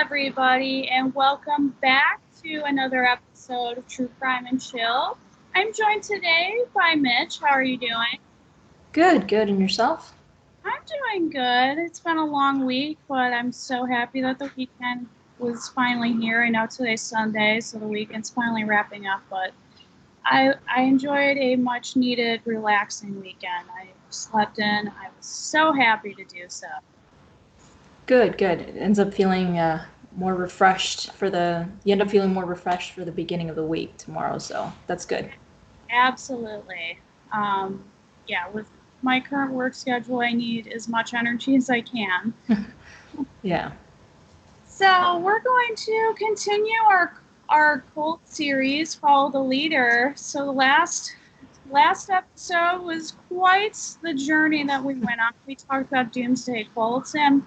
everybody, and welcome back to another episode of True Crime and Chill. I'm joined today by Mitch. How are you doing? Good, good. And yourself? I'm doing good. It's been a long week, but I'm so happy that the weekend was finally here. I know today's Sunday, so the weekend's finally wrapping up, but I enjoyed a much needed, relaxing weekend. I slept in. I was so happy to do so. Good, good. It ends up feeling more refreshed for the. You end up feeling more refreshed for the beginning of the week tomorrow, so that's good. Absolutely. Um, yeah, with my current work schedule, I need as much energy as I can. Yeah. So we're going to continue our cult series, Follow the Leader. So the last episode was quite the journey that we went on. We talked about doomsday cults, and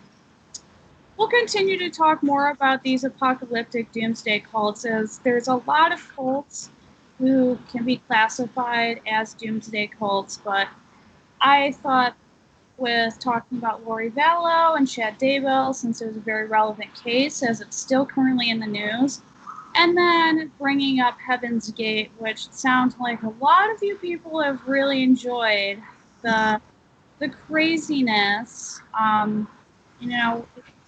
we'll continue to talk more about these apocalyptic doomsday cults, as there's a lot of cults who can be classified as doomsday cults, but I thought with talking about Lori Vallow and Chad Daybell, since it was a very relevant case, as it's still currently in the news, and then bringing up Heaven's Gate, which sounds like a lot of you people have really enjoyed the craziness.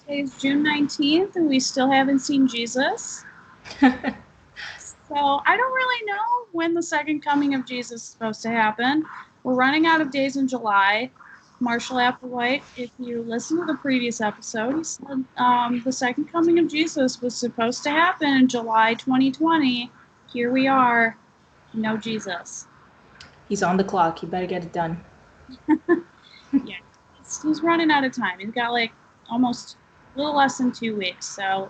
Today's June 19th, and we still haven't seen Jesus. So I don't really know when the second coming of Jesus is supposed to happen. We're running out of days in July. Marshall Applewhite, if you listen to the previous episode, he said the second coming of Jesus was supposed to happen in July 2020. Here we are, no Jesus. He's on the clock. You better get it done. Yeah, he's running out of time. He's got like almost a little less than 2 weeks, so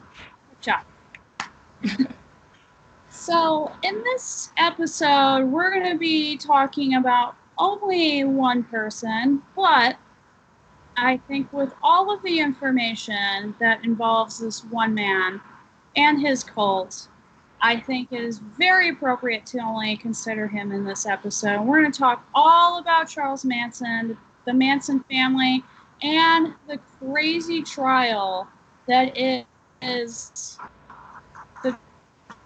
good job. So, in this episode, we're going to be talking about only one person, but I think with all of the information that involves this one man and his cult, I think it is very appropriate to only consider him in this episode. We're going to talk all about Charles Manson, the Manson family, and the crazy trial that is the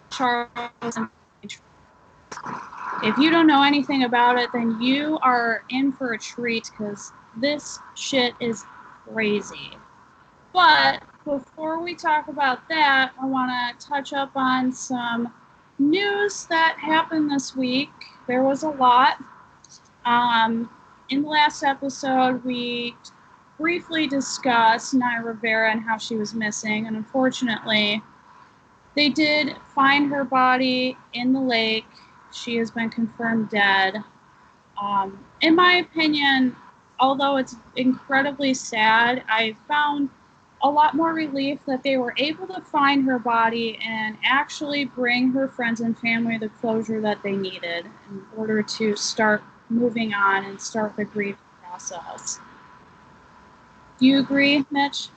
Charles Manson. If you don't know anything about it, then you are in for a treat, because this shit is crazy. But before we talk about that, I want to touch up on some news that happened this week. There was a lot. In the last episode, we briefly discussed Naya Rivera and how she was missing, and unfortunately, they did find her body in the lake. She has been confirmed dead. In my opinion, although it's incredibly sad, I found a lot more relief that they were able to find her body and actually bring her friends and family the closure that they needed in order to start moving on and start the grief process. Do you agree, Mitch?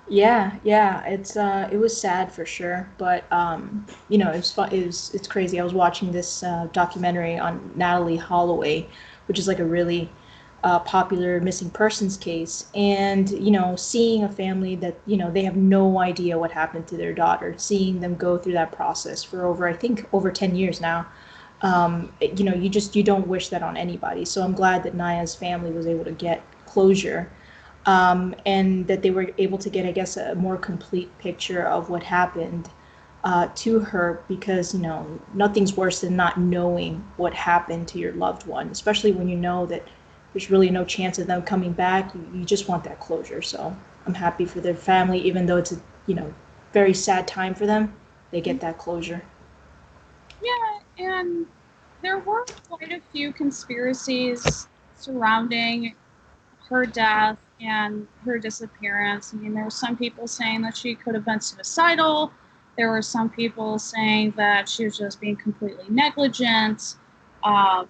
Yeah, yeah. It was sad for sure, but it was fun. It's crazy. I was watching this documentary on Natalie Holloway, which is like a really popular missing persons case, and seeing a family that they have no idea what happened to their daughter, seeing them go through that process for over, I think, over 10 years now. You don't wish that on anybody. So I'm glad that Naya's family was able to get closure, and that they were able to get, I guess, a more complete picture of what happened to her, because nothing's worse than not knowing what happened to your loved one, especially when you know that there's really no chance of them coming back. You just want that closure. So I'm happy for their family, even though it's a very sad time for them. They get that closure. Yeah, and there were quite a few conspiracies surrounding her death and her disappearance. I mean, there were some people saying that she could have been suicidal. There were some people saying that she was just being completely negligent. Um,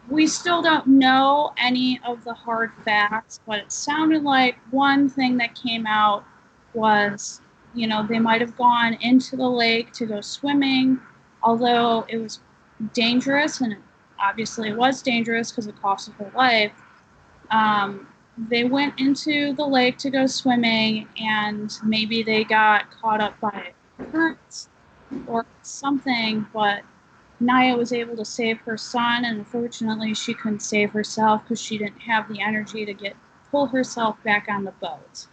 we still don't know any of the hard facts, but it sounded like one thing that came out was, they might have gone into the lake to go swimming, although it was dangerous, and obviously it was dangerous because it cost her life. Um, they went into the lake to go swimming, and maybe they got caught up by currents or something, but Naya was able to save her son, and unfortunately she couldn't save herself because she didn't have the energy to pull herself back on the boat.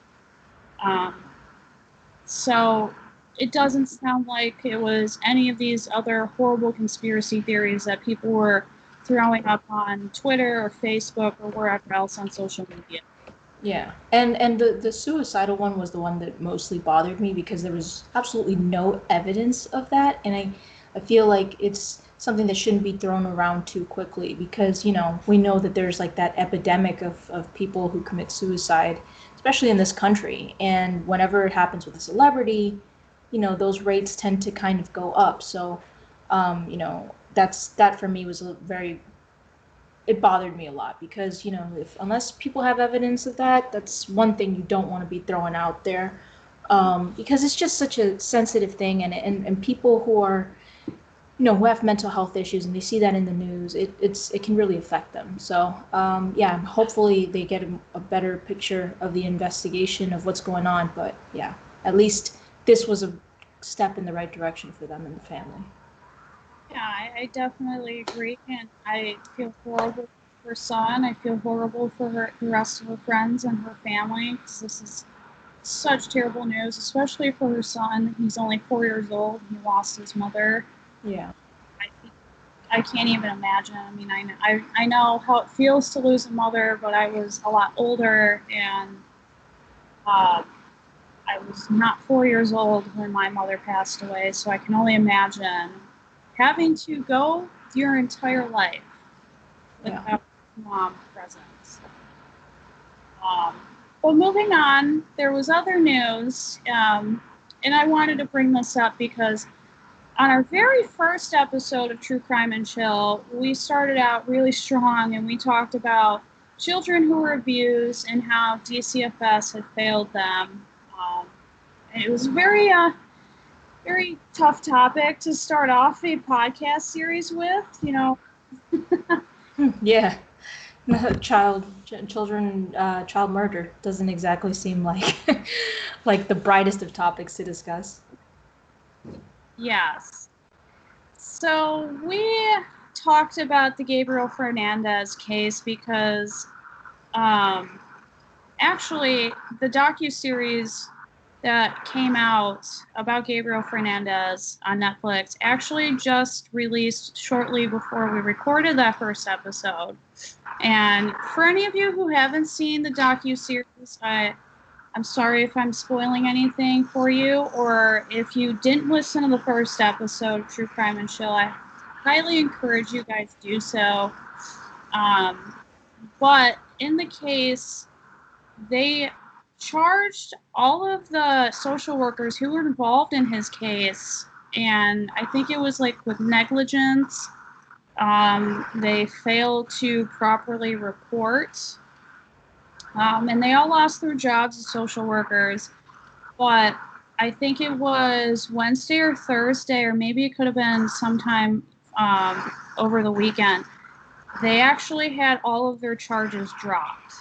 So it doesn't sound like it was any of these other horrible conspiracy theories that people were throwing up on Twitter or Facebook or wherever else on social media. Yeah, and the suicidal one was the one that mostly bothered me because there was absolutely no evidence of that, and I feel like it's something that shouldn't be thrown around too quickly because, you know, we know that there's like that epidemic of people who commit suicide, especially in this country, and whenever it happens with a celebrity, you know, those rates tend to kind of go up. So, you know, that for me was a very it bothered me a lot because, you know, if unless people have evidence of that, that's one thing you don't want to be throwing out there, because it's just such a sensitive thing, and people who are, you know, who have mental health issues and they see that in the news, it can really affect them. So yeah, hopefully they get a better picture of the investigation of what's going on. But yeah, at least this was a step in the right direction for them and the family. Yeah, I definitely agree, and I feel horrible for her son. I feel horrible for the rest of her friends and her family, because this is such terrible news, especially for her son. He's only 4 years old. He lost his mother. Yeah. I, I can't even imagine. I mean, I know how it feels to lose a mother, but I was a lot older, and uh, I was not 4 years old when my mother passed away, so I can only imagine having to go your entire life Yeah. without mom present. Um, well, moving on, there was other news, and I wanted to bring this up because on our very first episode of True Crime and Chill, we started out really strong and we talked about children who were abused and how DCFS had failed them. And it was a very tough topic to start off a podcast series with, you know. Yeah. Child murder doesn't exactly seem like like the brightest of topics to discuss. Yes. So we talked about the Gabriel Fernandez case because um, actually the docu-series that came out about Gabriel Fernandez on Netflix actually just released shortly before we recorded that first episode. And for any of you who haven't seen the docu-series, I'm sorry if I'm spoiling anything for you, or if you didn't listen to the first episode of True Crime and Chill, I highly encourage you guys do so. But in the case, they charged all of the social workers who were involved in his case, and I think it was like with negligence. They failed to properly report, and they all lost their jobs as social workers. But I think it was Wednesday or Thursday, or maybe it could have been sometime over the weekend. They actually had all of their charges dropped,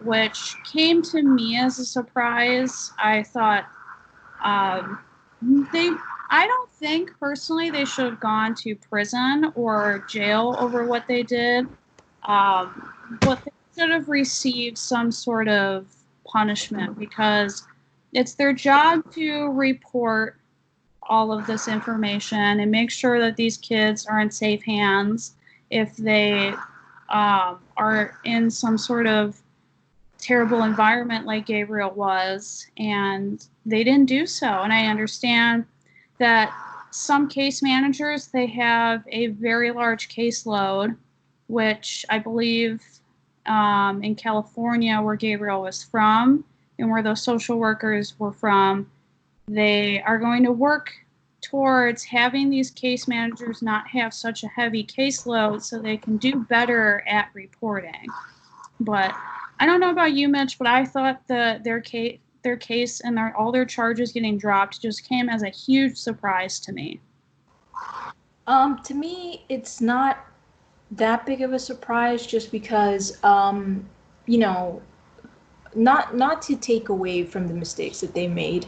which came to me as a surprise. I thought um, they. I don't think personally they should have gone to prison or jail over what they did, but they should have received some sort of punishment because it's their job to report all of this information and make sure that these kids are in safe hands if they are in some sort of terrible environment like Gabriel was, and they didn't do so. And I understand that some case managers, they have a very large caseload, which I believe in California, where Gabriel was from and where those social workers were from, they are going to work towards having these case managers not have such a heavy caseload so they can do better at reporting. But I don't know about you, Mitch, but I thought their case and all their charges getting dropped just came as a huge surprise to me. To me, it's not that big of a surprise just because you know, not to take away from the mistakes that they made,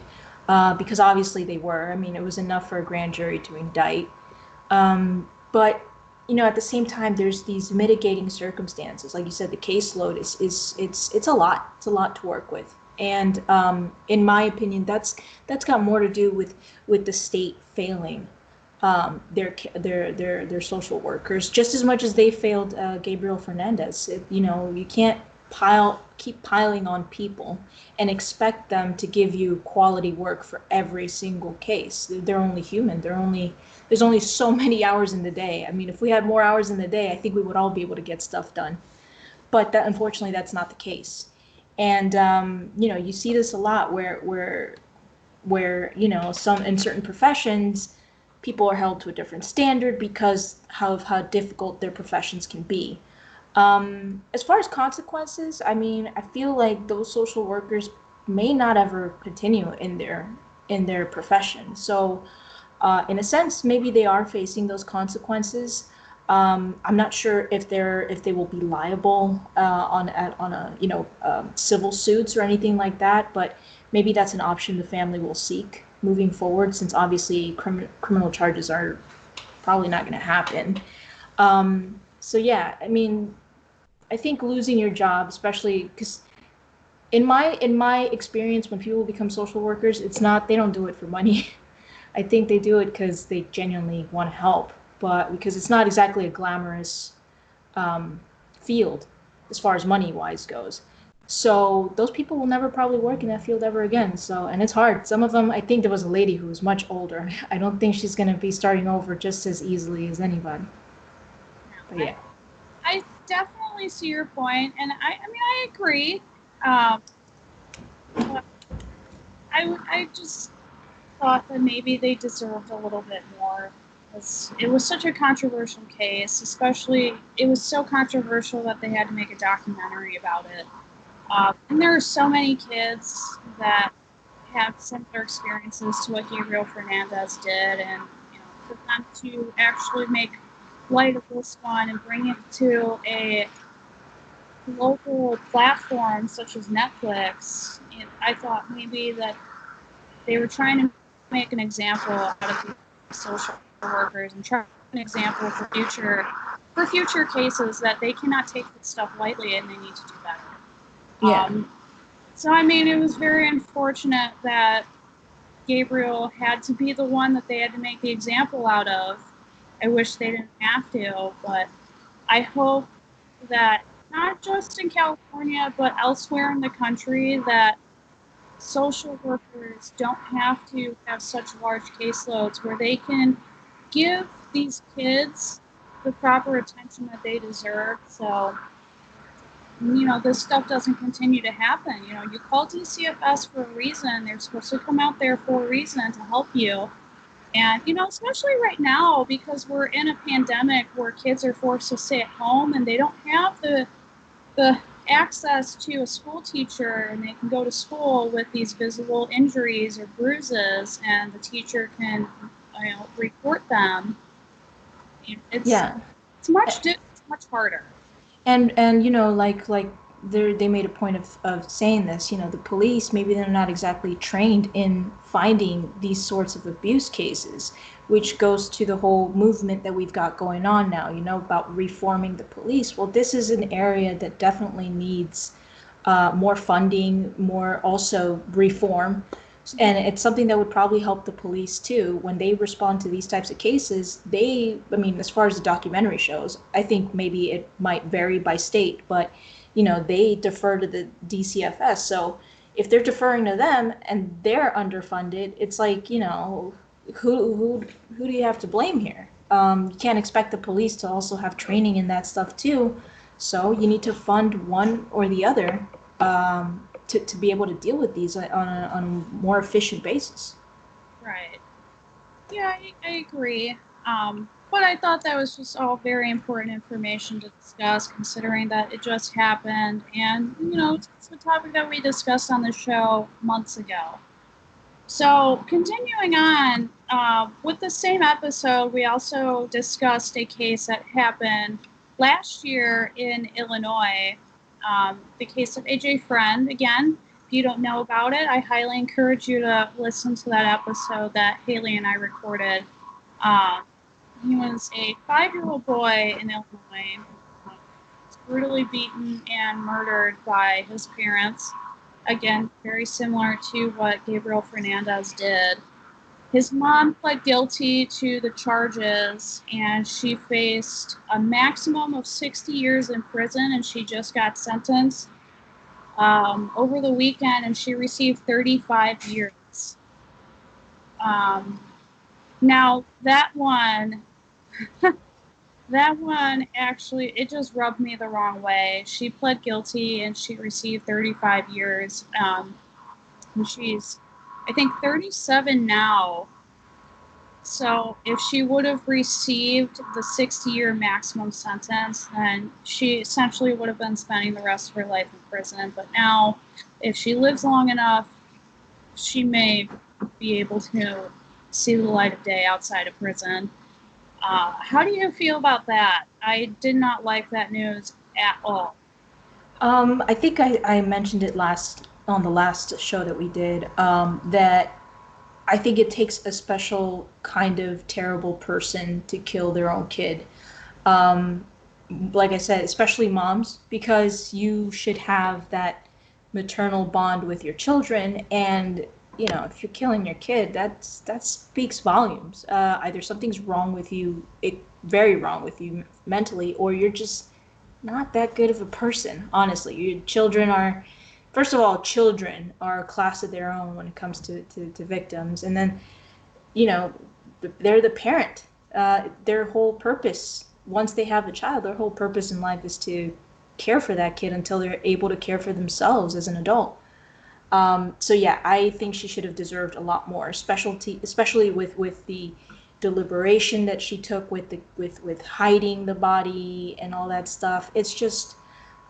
because obviously they were. I mean, it was enough for a grand jury to indict. But at the same time, there's these mitigating circumstances. Like you said, the caseload is it's a lot. It's a lot to work with. And in my opinion, that's got more to do with the state failing their social workers just as much as they failed Gabriel Fernandez. You can't keep piling on people and expect them to give you quality work for every single case. They're only human. There's only so many hours in the day. I mean, if we had more hours in the day, I think we would all be able to get stuff done. But unfortunately, that's not the case. And you see this a lot where some in certain professions people are held to a different standard because of how difficult their professions can be. As far as consequences, I mean, I feel like those social workers may not ever continue in their profession. So, in a sense, maybe they are facing those consequences. I'm not sure if they will be liable on a civil suits or anything like that, but maybe that's an option the family will seek moving forward, since obviously criminal charges are probably not going to happen. So yeah, I mean, I think losing your job, especially because in my experience, when people become social workers, it's not they don't do it for money. I think they do it because they genuinely want to help, but because it's not exactly a glamorous um, field as far as money wise goes. So those people will never probably work in that field ever again. So, and it's hard. Some of them, I think there was a lady who was much older. I don't think she's going to be starting over just as easily as anybody. But yeah. I definitely see your point, and I mean, I agree. Um, but I just thought that maybe they deserved a little bit more. It was such a controversial case, especially it was so controversial that they had to make a documentary about it. And there are so many kids that have similar experiences to what Gabriel Fernandez did, and for them to actually make light of this one and bring it to a local platform such as Netflix, I thought maybe that they were trying to make an example out of the social workers and try an example for future cases that they cannot take this stuff lightly and they need to do better. Yeah. So I mean, it was very unfortunate that Gabriel had to be the one that they had to make the example out of. I wish they didn't have to, but I hope that not just in California, but elsewhere in the country, that social workers don't have to have such large caseloads where they can give these kids the proper attention that they deserve. So, this stuff doesn't continue to happen. You call DCFS for a reason. They're supposed to come out there for a reason to help you. And, especially right now, because we're in a pandemic where kids are forced to stay at home and they don't have the access to a school teacher, and they can go to school with these visible injuries or bruises, and the teacher can, report them. Yeah. It's much harder. And like they made a point of saying this. The police, maybe they're not exactly trained in finding these sorts of abuse cases, which goes to the whole movement that we've got going on now, about reforming the police. Well, this is an area that definitely needs more funding, more also reform. And it's something that would probably help the police too when they respond to these types of cases. I mean, as far as the documentary shows, I think maybe it might vary by state, but they defer to the DCFS. So if they're deferring to them and they're underfunded, it's like, who do you have to blame here? You can't expect the police to also have training in that stuff too. So you need to fund one or the other. To be able to deal with these on a more efficient basis. Right. Yeah, I agree. But I thought that was just all very important information to discuss, considering that it just happened. And, it's a topic that we discussed on the show months ago. So, continuing on, with the same episode, we also discussed a case that happened last year in Illinois. The case of AJ Friend. Again, if you don't know about it, I highly encourage you to listen to that episode that Haley and I recorded. He was a 5-year-old boy in Illinois, brutally beaten and murdered by his parents. Again, very similar to what Gabriel Fernandez did. His mom pled guilty to the charges, and she faced a maximum of 60 years in prison, and she just got sentenced over the weekend, and she received 35 years. Now, that one actually, it just rubbed me the wrong way. She pled guilty, and she received 35 years. And she's, I think, 37 now. So if she would have received the 60-year maximum sentence, then she essentially would have been spending the rest of her life in prison. But now, if she lives long enough, she may be able to see the light of day outside of prison. How do you feel about that? I did not like that news at all. I think I mentioned it on the last show that we did, that I think it takes a special kind of terrible person to kill their own kid. Um, like I said, especially moms, because you should have that maternal bond with your children. And, if you're killing your kid, that speaks volumes. Either something's wrong with you, very wrong with you mentally, or you're just not that good of a person, honestly. Your children are, first of all, children are a class of their own when it comes to victims. And then, you know, they're the parent. Their whole purpose, once they have a child, their whole purpose in life is to care for that kid until they're able to care for themselves as an adult. So yeah, I think she should have deserved a lot more, especially with the deliberation that she took with with hiding the body and all that stuff. It's just,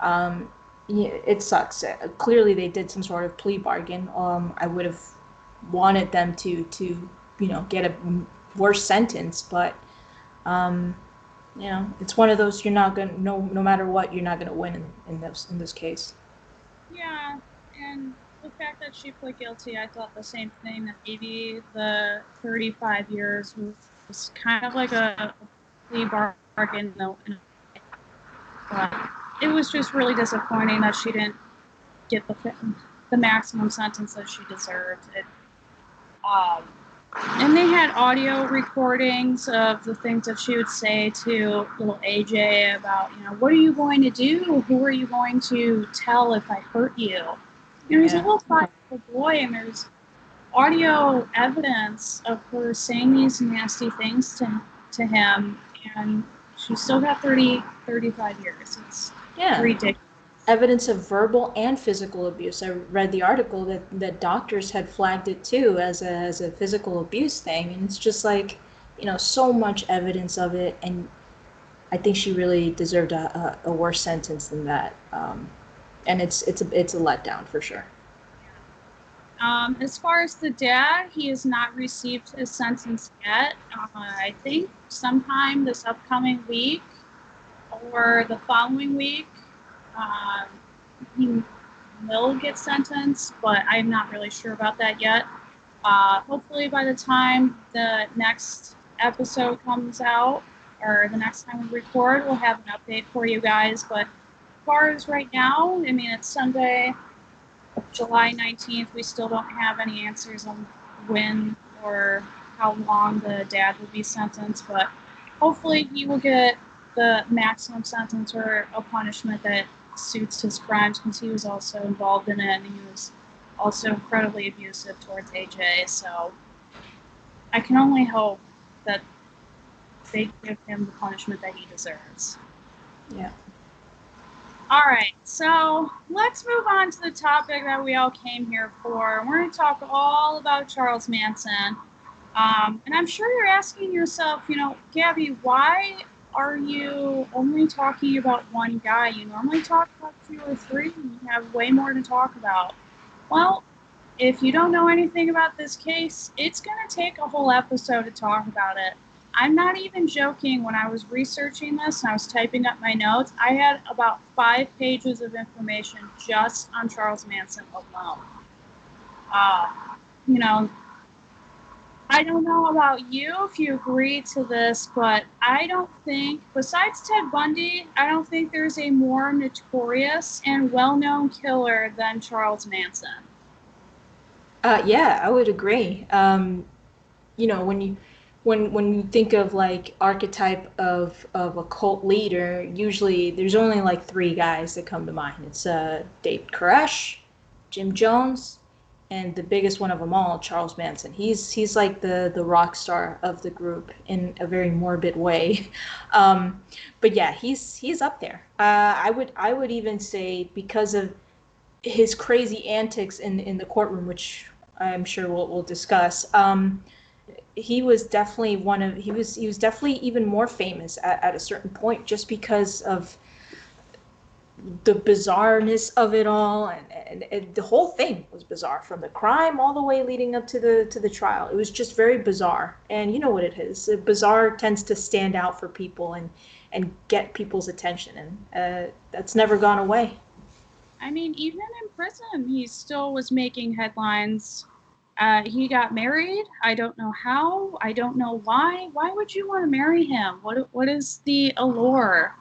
yeah, it sucks. Clearly, they did some sort of plea bargain. I would have wanted them to get a worse sentence, but um, it's one of those, you're not gonna, no matter what, you're not gonna win in this case. Yeah, and the fact that she pled guilty, I thought the same thing, that maybe the 35 years was kind of like a plea bargain, though. But it was just really disappointing that she didn't get the maximum sentence that she deserved. Um, and they had audio recordings of the things that she would say to little AJ about, what are you going to do? Who are you going to tell if I hurt you? He's a Yeah. little 5-year-old boy, and there's audio evidence of her saying these nasty things to him, and she still got 35 years. It's Yeah. ridiculous. Evidence of verbal and physical abuse. I read the article that doctors had flagged it too as a physical abuse thing, and it's just like, so much evidence of it, and I think she really deserved a worse sentence than that. And it's a letdown for sure. As far as the dad, he has not received his sentence yet. I think sometime this upcoming week or the following week, um, he will get sentenced, but I'm not really sure about that yet. Hopefully, by the time the next episode comes out, or the next time we record, we'll have an update for you guys. But as far as right now, I mean, it's Sunday, July 19th. We still don't have any answers on when or how long the dad will be sentenced, but hopefully he will get the maximum sentence or a punishment that suits his crimes, because he was also involved in it, and he was also incredibly abusive towards AJ. So I can only hope that they give him the punishment that he deserves. Yeah. All right, so let's move on to the topic that we all came here for. We're going to talk all about Charles Manson. And I'm sure you're asking yourself, Gabby, why are you only talking about one guy? You normally talk about 2 or 3, and you have way more to talk about. Well, if you don't know anything about this case, it's going to take a whole episode to talk about it. I'm not even joking. When I was researching this and I was typing up my notes, I had about 5 pages of information just on Charles Manson alone. Uh, you know, I don't know about you if you agree to this, but I don't think, besides Ted Bundy, I don't think there's a more notorious and well-known killer than Charles Manson. Yeah, I would agree. When you think of like archetype of a cult leader, usually there's only like three guys that come to mind. It's David Koresh, Jim Jones, and the biggest one of them all, Charles Manson. He's like the rock star of the group in a very morbid way. Um, but yeah, he's up there. I would even say because of his crazy antics in the courtroom, which I'm sure we'll discuss. He was definitely he was definitely even more famous at a certain point just because of the bizarreness of it all, and the whole thing was bizarre from the crime all the way leading up to the trial. It was just very bizarre, and you know what it is. Bizarre tends to stand out for people and get people's attention, and that's never gone away. I mean, even in prison, he still was making headlines. He got married. I don't know how. I don't know why. Why would you want to marry him? What is the allure?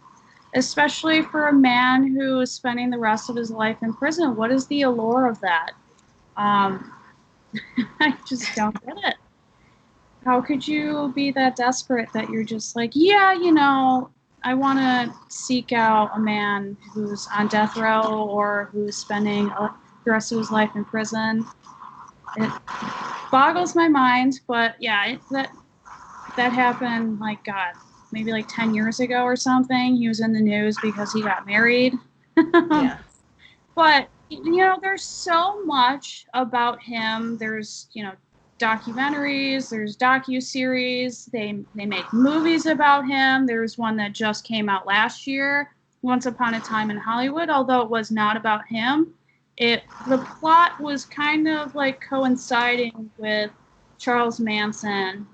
Especially for a man who is spending the rest of his life in prison. What is the allure of that? Um, I just don't get it. How could you be that desperate that you're just like, yeah, I want to seek out a man who's on death row or who's spending the rest of his life in prison? It boggles my mind, but yeah, that happened like God, maybe like 10 years ago or something. He was in the news because he got married. Yeah. But there's so much about him. There's documentaries. There's docu-series. They make movies about him. There's one that just came out last year, Once Upon a Time in Hollywood. Although it was not about him, the plot was kind of like coinciding with Charles Manson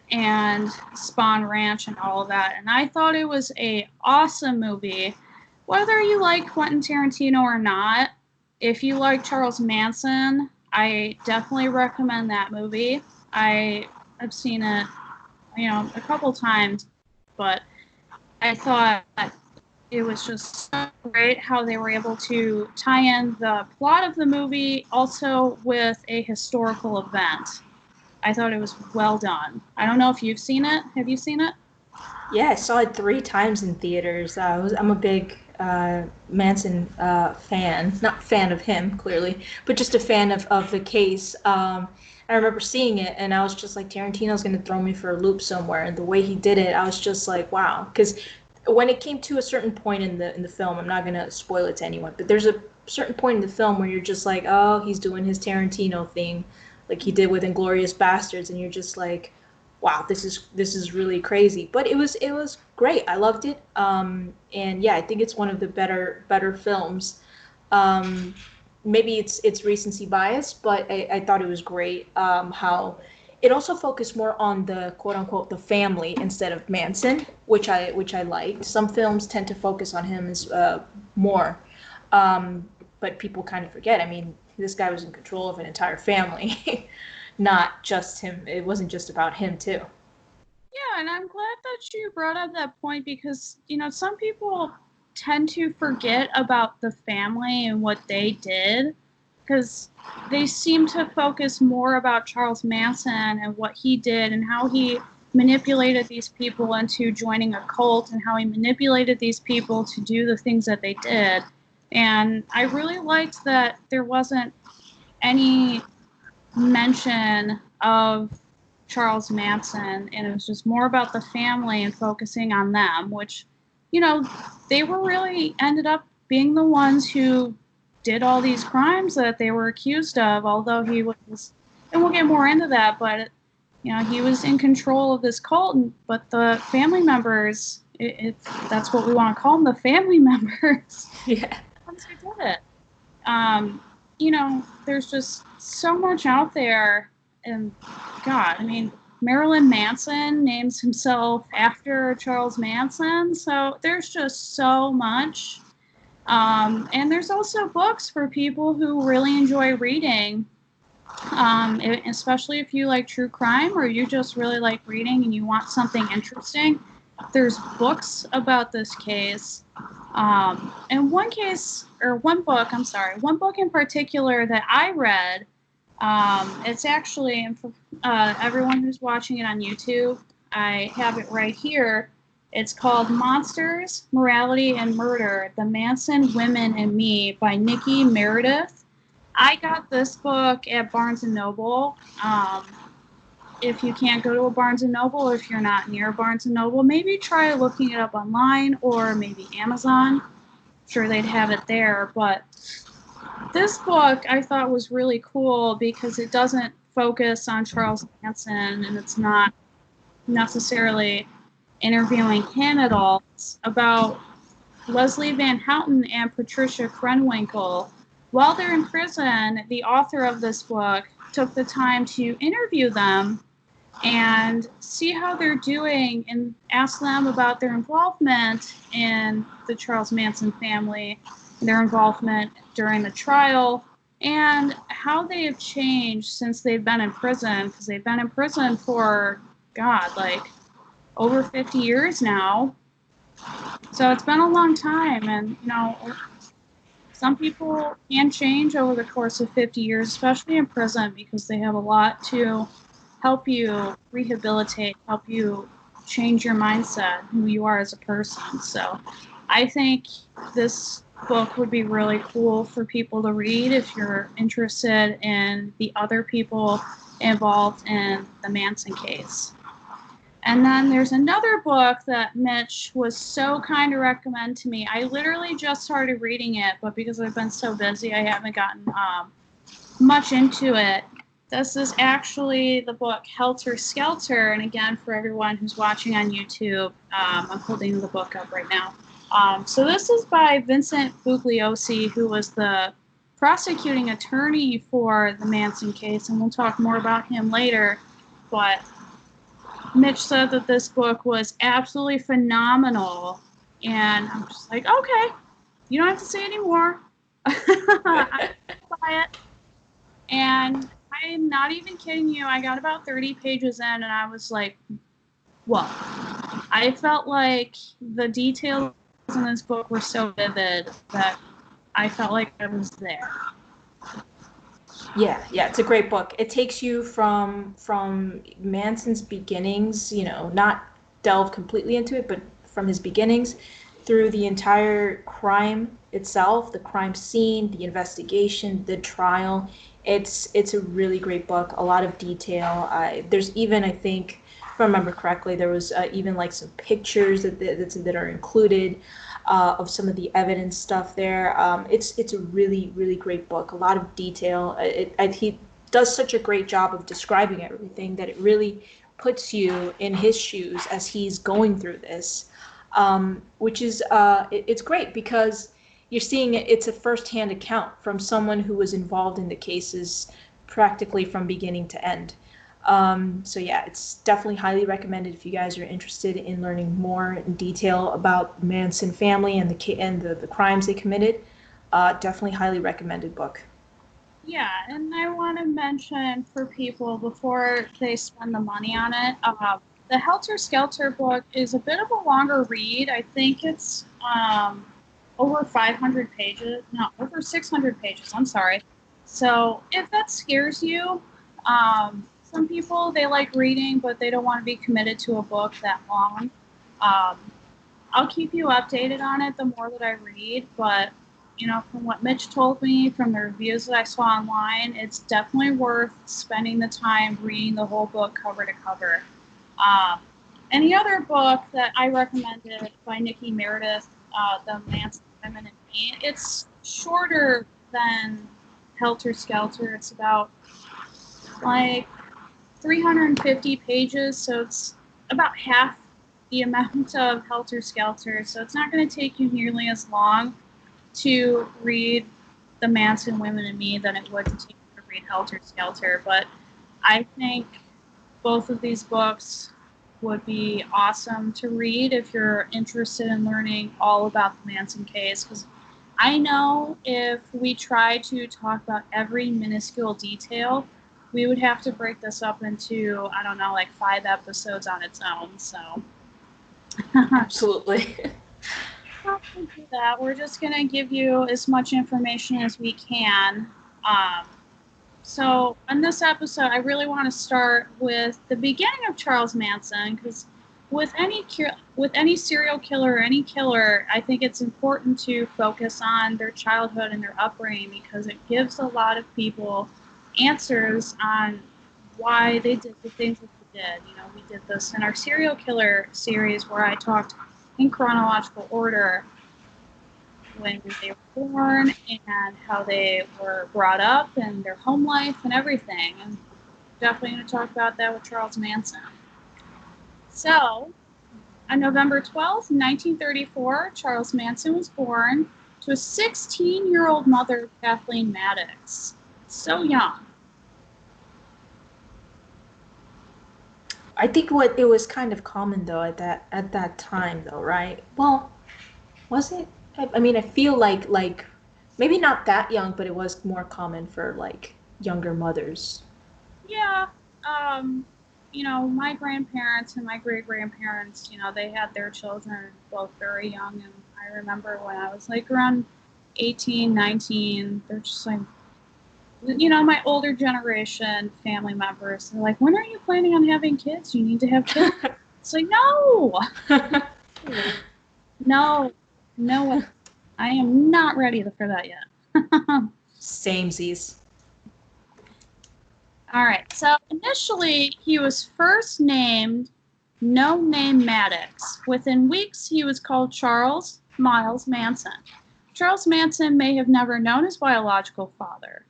and Spawn Ranch and all of that. And I thought it was a awesome movie. Whether you like Quentin Tarantino or not, if you like Charles Manson, I definitely recommend that movie. I have seen it, a couple times, but I thought it was just so great how they were able to tie in the plot of the movie also with a historical event. I thought it was well done. I don't know if you've seen it. Have you seen it? Yeah, I saw it 3 times in theaters. I'm a big Manson fan. Not fan of him, clearly, but just a fan of the case. I remember seeing it, and I was just like, Tarantino's going to throw me for a loop somewhere. And the way he did it, I was just like, wow. Because when it came to a certain point in the film, I'm not going to spoil it to anyone, but there's a certain point in the film where you're just like, oh, he's doing his Tarantino thing, like he did with Inglorious Bastards, and you're just like, wow, this is really crazy. But it was great. I loved it. And yeah, I think it's one of the better films. Um, Maybe it's recency bias, but I thought it was great. How it also focused more on the quote unquote the family instead of Manson, which I liked. Some films tend to focus on him as more, but people kind of forget. I mean, this guy was in control of an entire family, not just him. It wasn't just about him too. Yeah, and I'm glad that you brought up that point because, some people tend to forget about the family and what they did because they seem to focus more about Charles Manson and what he did and how he manipulated these people into joining a cult and how he manipulated these people to do the things that they did. And I really liked that there wasn't any mention of Charles Manson, and it was just more about the family and focusing on them, which, they were really ended up being the ones who did all these crimes that they were accused of, although he was, and we'll get more into that, but, he was in control of this cult, but the family members, that's what we want to call them, the family members, Yeah. ones who did it. There's just so much out there, and God, I mean, Marilyn Manson names himself after Charles Manson. So there's just so much. And there's also books for people who really enjoy reading, especially if you like true crime or you just really like reading and you want something interesting. There's books about this case. And one book in particular that I read, it's actually, and for everyone who's watching it on YouTube, I have it right here. It's called Monsters, Morality, and Murder, The Manson Women and Me by Nikki Meredith. I got this book at Barnes & Noble. If you can't go to a Barnes & Noble, if you're not near Barnes & Noble, maybe try looking it up online or maybe Amazon. I'm sure they'd have it there. But this book I thought was really cool because it doesn't focus on Charles Manson and it's not necessarily interviewing him at all. It's about Leslie Van Houten and Patricia Krenwinkel. While they're in prison, the author of this book took the time to interview them and see how they're doing and ask them about their involvement in the Charles Manson family, their involvement during the trial, and how they have changed since they've been in prison, because they've been in prison for, God, like over 50 years now. So it's been a long time, and you know, some people can change over the course of 50 years, especially in prison, because they have a lot to help you rehabilitate, help you change your mindset, who you are as a person. So I think this book would be really cool for people to read if you're interested in the other people involved in the Manson case. And then there's another book that Mitch was so kind to recommend to me. I literally just started reading it, but because I've been so busy, I haven't gotten much into it. This is actually the book Helter Skelter. And again, for everyone who's watching on YouTube, I'm holding the book up right now. So this is by Vincent Bugliosi, who was the prosecuting attorney for the Manson case. And we'll talk more about him later. But Mitch said that this book was absolutely phenomenal, and I'm just like, okay, you don't have to say any more. I buy it, and I'm not even kidding you. I got about 30 pages in, and I was like, whoa. I felt like the details in this book were so vivid that I felt like I was there. Yeah, it's a great book. It takes you from Manson's beginnings, you know, not delve completely into it, but from his beginnings through the entire crime itself, the crime scene, the investigation, the trial. It's a really great book. A lot of detail. There's even, I think, if I remember correctly, there was even like some pictures that are included. Of some of the evidence stuff there. It's a really, really great book. A lot of detail. He does such a great job of describing everything that it really puts you in his shoes as he's going through this, which is it's great because you're seeing it's a firsthand account from someone who was involved in the cases practically from beginning to end. So yeah, it's definitely highly recommended if you guys are interested in learning more in detail about the Manson family and the crimes they committed. Definitely highly recommended book. Yeah, and I want to mention for people before they spend the money on it, the Helter Skelter book is a bit of a longer read. I think it's over 500 pages, no, over 600 pages. I'm sorry. So if that scares you, some people, they like reading, but they don't want to be committed to a book that long. I'll keep you updated on it the more that I read, but, you know, from what Mitch told me, from the reviews that I saw online, it's definitely worth spending the time reading the whole book cover to cover. And the other book that I recommended by Nikki Meredith, The Manson Women and Me, it's shorter than Helter Skelter. It's about, like, 350 pages, so it's about half the amount of Helter Skelter, so it's not going to take you nearly as long to read The Manson Women and Me than it would to take you to read Helter Skelter. But I think both of these books would be awesome to read if you're interested in learning all about the Manson case. Because I know if we try to talk about every minuscule detail, we would have to break this up into, I don't know, like 5 episodes on its own. So, Absolutely. not going to do that. We're just going to give you as much information as we can. So, in this episode, I really want to start with the beginning of Charles Manson, because with any serial killer or any killer, I think it's important to focus on their childhood and their upbringing, because it gives a lot of people answers on why they did the things that they did. You know, we did this in our serial killer series where I talked in chronological order when they were born and how they were brought up and their home life and everything. And definitely going to talk about that with Charles Manson. So, on November 12th, 1934, Charles Manson was born to a 16-year-old mother, Kathleen Maddox. So young. I think what it was kind of common though at that time though, right? Well, was it? I mean, I feel like maybe not that young, but it was more common for like younger mothers. Yeah. You know, my grandparents and my great-grandparents, you know, they had their children both very young. And I remember when I was like around 18, 19, they're just like, you know, my older generation family members, they're like, when are you planning on having kids? You need to have kids. It's like, no, no, I am not ready for that yet. Samesies. All right, so initially he was first named No Name Maddox. Within weeks, he was called Charles Miles Manson. Charles Manson may have never known his biological father.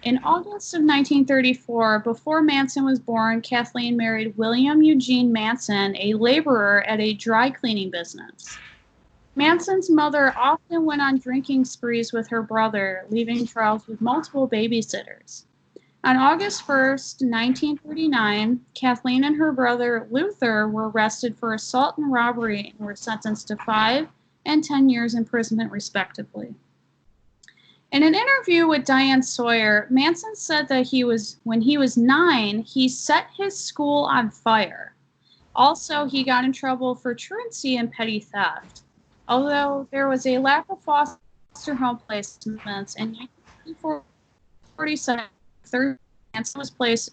In August of 1934, before Manson was born, Kathleen married William Eugene Manson, a laborer at a dry cleaning business. Manson's mother often went on drinking sprees with her brother, leaving Charles with multiple babysitters. On August 1st, 1939, Kathleen and her brother Luther were arrested for assault and robbery and were sentenced to 5 and 10 years imprisonment, respectively. In an interview with Diane Sawyer, Manson said that when he was 9, he set his school on fire. Also, he got in trouble for truancy and petty theft. Although there was a lack of foster home placements, in 1947, Manson was placed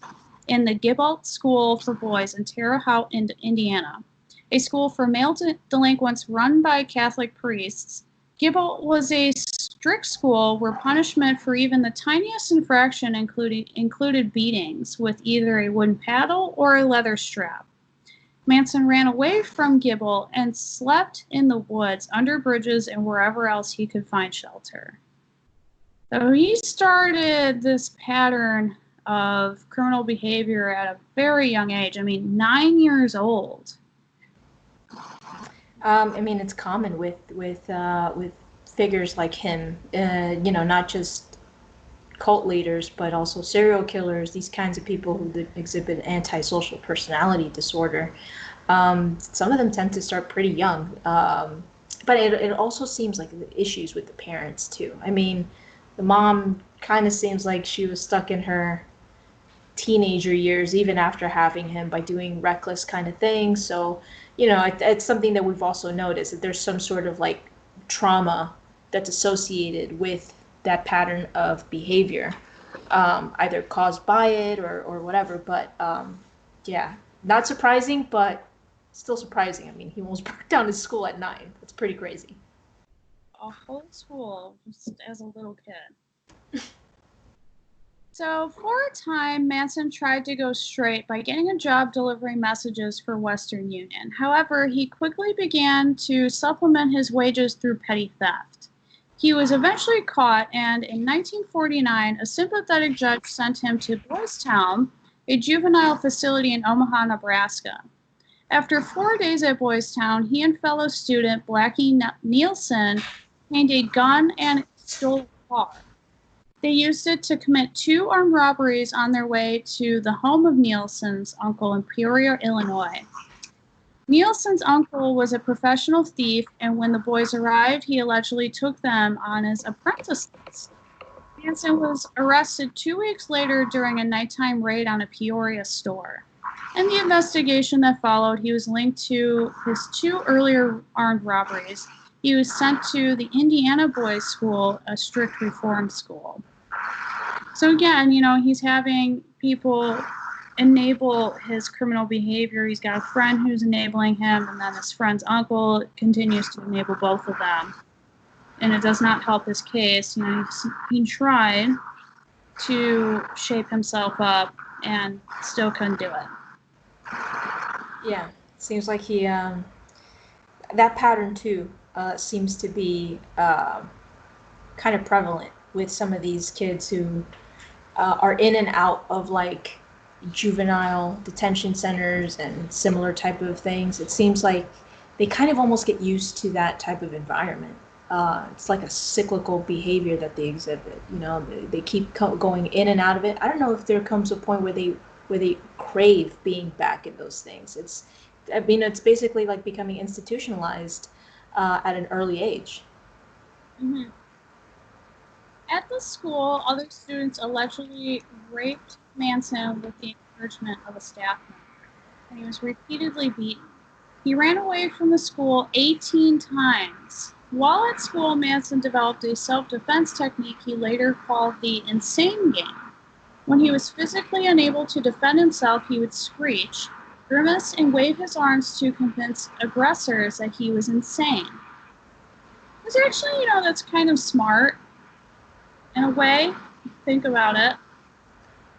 in the Gibalt School for Boys in Terre Haute, Indiana, a school for male delinquents run by Catholic priests. Gibalt was a strict school where punishment for even the tiniest infraction included beatings with either a wooden paddle or a leather strap. Manson ran away from Gibalt and slept in the woods, under bridges, and wherever else he could find shelter. So he started this pattern of criminal behavior at a very young age. I mean, 9 years old. I mean, it's common with figures like him. You know, not just cult leaders, but also serial killers. These kinds of people who exhibit antisocial personality disorder. Some of them tend to start pretty young. But it also seems like the issues with the parents too. I mean, the mom kind of seems like she was stuck in her teenager years even after having him by doing reckless kind of things. So, you know, it's something that we've also noticed, that there's some sort of like trauma that's associated with that pattern of behavior, either caused by it or whatever. But yeah, not surprising, but still surprising. I mean, he almost burnt down his school at 9. That's pretty crazy. A whole school just as a little kid. So, for a time, Manson tried to go straight by getting a job delivering messages for Western Union. However, he quickly began to supplement his wages through petty theft. He was eventually caught, and in 1949, a sympathetic judge sent him to Boys Town, a juvenile facility in Omaha, Nebraska. After 4 days at Boys Town, he and fellow student Blackie Nielsen obtained a gun and stole a car. They used it to commit 2 armed robberies on their way to the home of Nielsen's uncle in Peoria, Illinois. Nielsen's uncle was a professional thief, and when the boys arrived, he allegedly took them on as apprentices. Manson was arrested 2 weeks later during a nighttime raid on a Peoria store. In the investigation that followed, he was linked to his 2 earlier armed robberies. He was sent to the Indiana Boys School, a strict reform school. So again, he's having people enable his criminal behavior. He's got a friend who's enabling him, and then his friend's uncle continues to enable both of them. And it does not help his case. He tried to shape himself up and still couldn't do it. Yeah, seems like he that pattern too seems to be kind of prevalent with some of these kids who are in and out of like juvenile detention centers and similar type of things. It seems like they kind of almost get used to that type of environment. It's like a cyclical behavior that they exhibit. They keep going in and out of it. I don't know if there comes a point where they crave being back in those things. It's basically like becoming institutionalized at an early age. Mm-hmm. At the school, other students allegedly raped Manson with the encouragement of a staff member, and he was repeatedly beaten. He ran away from the school 18 times. While at school, Manson developed a self-defense technique he later called the insane game. When he was physically unable to defend himself, he would screech, grimace, and wave his arms to convince aggressors that he was insane. It's actually, that's kind of smart. In a way, think about it.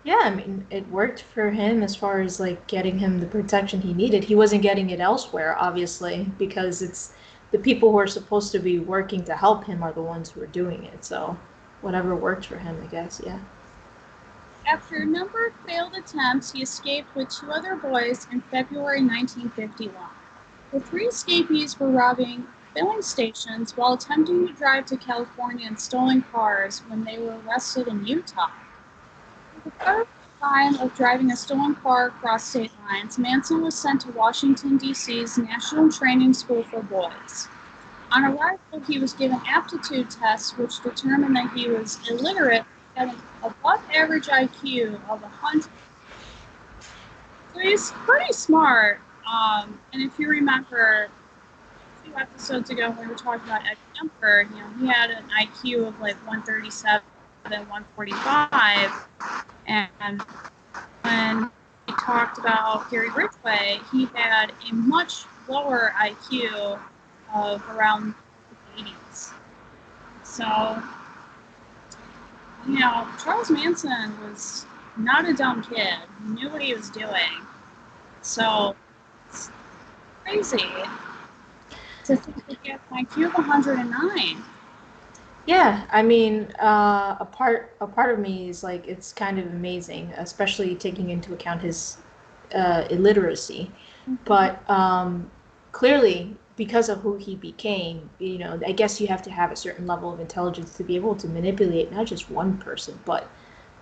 Yeah, I mean, it worked for him as far as like getting him the protection he needed. He wasn't getting it elsewhere, obviously, because it's the people who are supposed to be working to help him are the ones who are doing it. So whatever worked for him, I guess, yeah. After a number of failed attempts, he escaped with 2 other boys in February 1951. The 3 escapees were robbing filling stations while attempting to drive to California in stolen cars when they were arrested in Utah. For the third time of driving a stolen car across state lines, Manson was sent to Washington, D.C.'s National Training School for Boys. On arrival, he was given aptitude tests which determined that he was illiterate and had an above-average IQ of 100. So he's pretty smart. And if you remember, 2 episodes ago when we were talking about Ed Kemper, he had an IQ of like 137 and 145, and when we talked about Gary Ridgway, he had a much lower IQ of around the 80s. So, Charles Manson was not a dumb kid. He knew what he was doing. So, it's crazy to think that he had an IQ of 109. Yeah, I mean, a part of me is like it's kind of amazing, especially taking into account his illiteracy. Mm-hmm. But clearly, because of who he became, I guess you have to have a certain level of intelligence to be able to manipulate not just one person, but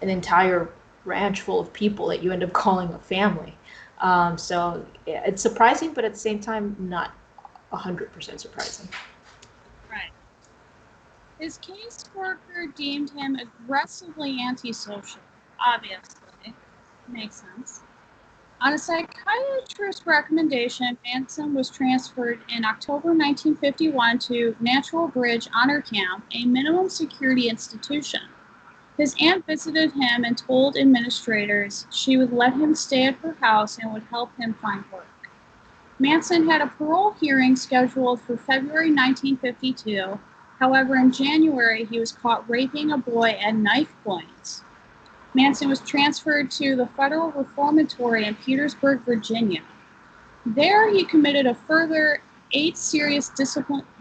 an entire branch full of people that you end up calling a family. So it's surprising, but at the same time, not 100% surprising. Right. His caseworker deemed him aggressively antisocial. Obviously. Makes sense. On a psychiatrist's recommendation, Manson was transferred in October 1951 to Natural Bridge Honor Camp, a minimum security institution. His aunt visited him and told administrators she would let him stay at her house and would help him find work. Manson had a parole hearing scheduled for February 1952. However, in January, he was caught raping a boy at knife point. Manson was transferred to the Federal Reformatory in Petersburg, Virginia. There, he committed a further 8 serious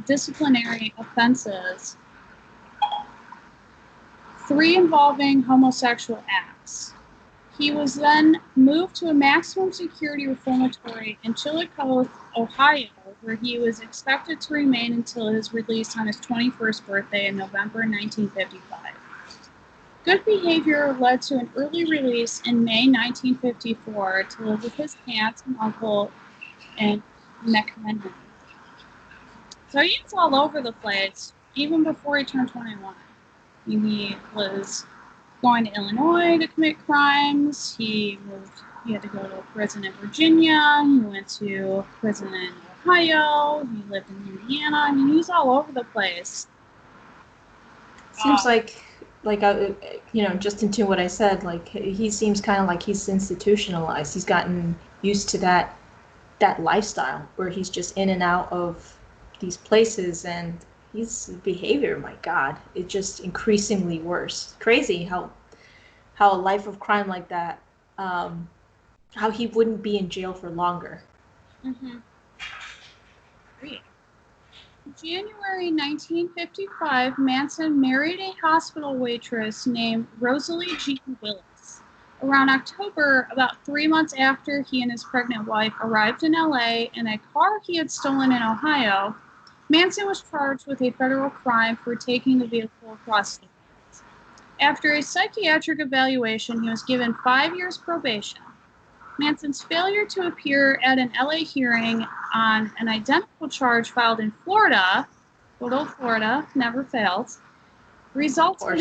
disciplinary offenses, 3 involving homosexual acts. He was then moved to a maximum security reformatory in Chillicothe, Ohio, where he was expected to remain until his release on his 21st birthday in November 1955. Good behavior led to an early release in May 1954 to live with his aunt and uncle in McMinnville. So he was all over the place even before he turned 21. He was going to Illinois to commit crimes. He had to go to a prison in Virginia. He went to prison in Ohio. He lived in Indiana. I mean, he's all over the place. Seems like just into what I said, like he seems kind of like he's institutionalized. He's gotten used to that lifestyle where he's just in and out of these places, and his behavior, my God, it's just increasingly worse. Crazy how a life of crime like that, how he wouldn't be in jail for longer. Mm-hmm. January 1955, Manson married a hospital waitress named Rosalie Jean Willis. Around October, about 3 months after he and his pregnant wife arrived in LA in a car he had stolen in Ohio, Manson was charged with a federal crime for taking the vehicle across state lines. After a psychiatric evaluation, he was given 5 years probation. Manson's failure to appear at an LA hearing on an identical charge filed in Florida, good old Florida, never fails, resulted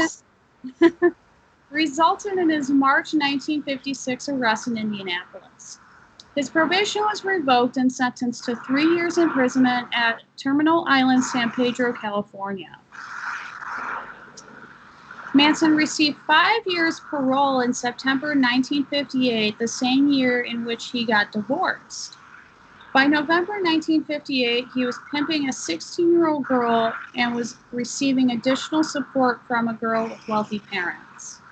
in his March 1956 arrest in Indianapolis. His probation was revoked and sentenced to 3 years imprisonment at Terminal Island, San Pedro, California. Manson received 5 years parole in September 1958, the same year in which he got divorced. By November 1958, he was pimping a 16-year-old girl and was receiving additional support from a girl with wealthy parents.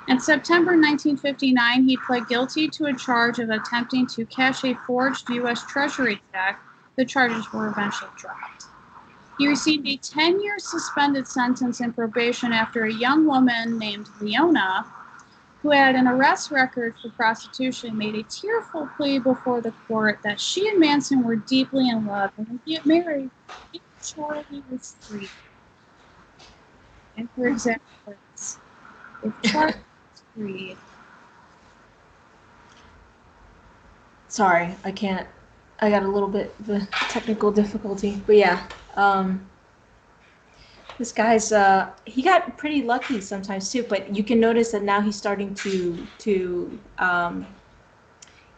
In September 1959, he pled guilty to a charge of attempting to cash a forged U.S. Treasury check. The charges were eventually dropped. He received a 10-year suspended sentence in probation after a young woman named Leona, who had an arrest record for prostitution, made a tearful plea before the court that she and Manson were deeply in love and would get married if Charlie was free. And her exact words, if Charlie was free. Sorry, I can't. I got a little bit of a technical difficulty, but yeah. This guy's he got pretty lucky sometimes too, but you can notice that now he's starting to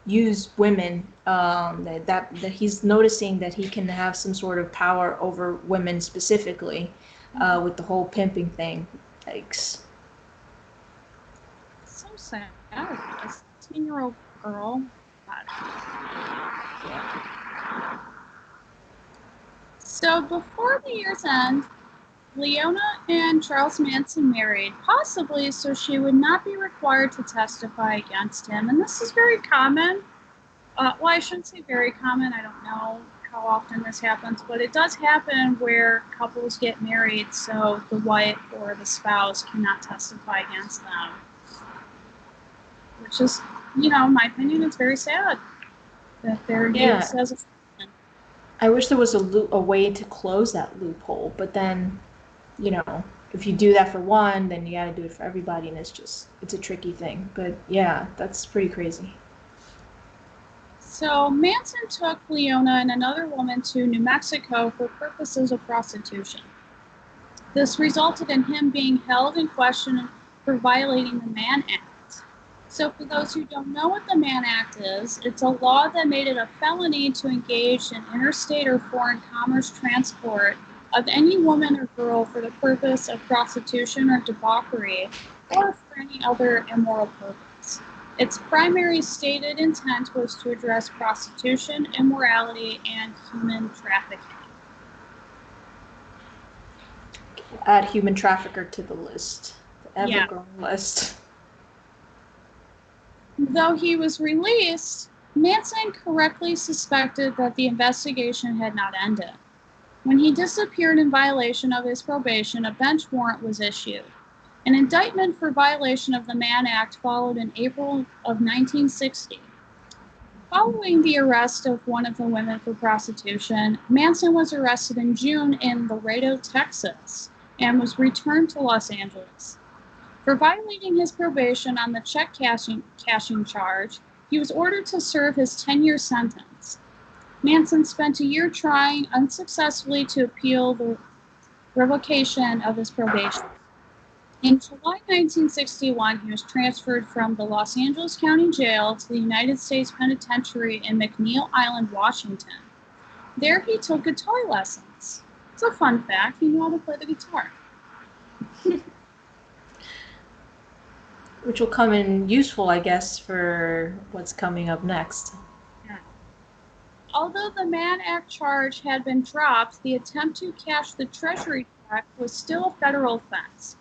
use women. That he's noticing that he can have some sort of power over women specifically, with the whole pimping thing. Yikes. So sad. A 16-year-old girl. So before the year's end, Leona and Charles Manson married, possibly so she would not be required to testify against him. And this is very common. Well, I shouldn't say very common. I don't know how often this happens, but it does happen where couples get married so the wife or the spouse cannot testify against them. Which is, in my opinion, it's very sad that they're used as a... I wish there was a way to close that loophole, but then, if you do that for one, then you got to do it for everybody, and it's a tricky thing. But yeah, that's pretty crazy. So Manson took Leona and another woman to New Mexico for purposes of prostitution. This resulted in him being held and questioned for violating the Mann Act. So for those who don't know what the Mann Act is, it's a law that made it a felony to engage in interstate or foreign commerce transport of any woman or girl for the purpose of prostitution or debauchery, or for any other immoral purpose. Its primary stated intent was to address prostitution, immorality, and human trafficking. Add human trafficker to the list, the ever-growing list. Though he was released, Manson correctly suspected that the investigation had not ended. When he disappeared in violation of his probation, a bench warrant was issued. An indictment for violation of the Mann Act followed in April of 1960. Following the arrest of one of the women for prostitution, Manson was arrested in June in Laredo, Texas, and was returned to Los Angeles. For violating his probation on the check cashing charge, he was ordered to serve his 10-year sentence. Manson spent a year trying unsuccessfully to appeal the revocation of his probation. In July 1961, he was transferred from the Los Angeles County Jail to the United States Penitentiary in McNeil Island, Washington. There he took guitar lessons. It's a fun fact, he knew how to play the guitar. Which will come in useful, I guess, for what's coming up next. Although the Mann Act charge had been dropped, the attempt to cash the Treasury check was still a federal offense.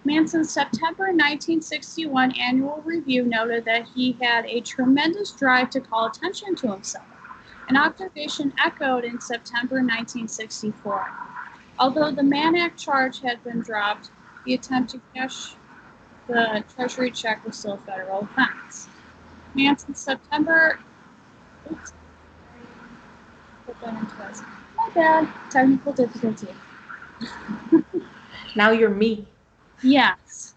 Manson's September 1961 annual review noted that he had a tremendous drive to call attention to himself, an observation echoed in September 1964. Although the Mann Act charge had been dropped, the attempt to cash the Treasury check was still a federal offense. Manson's September... Oops. My bad. Technical difficulty. Now you're me. Yes.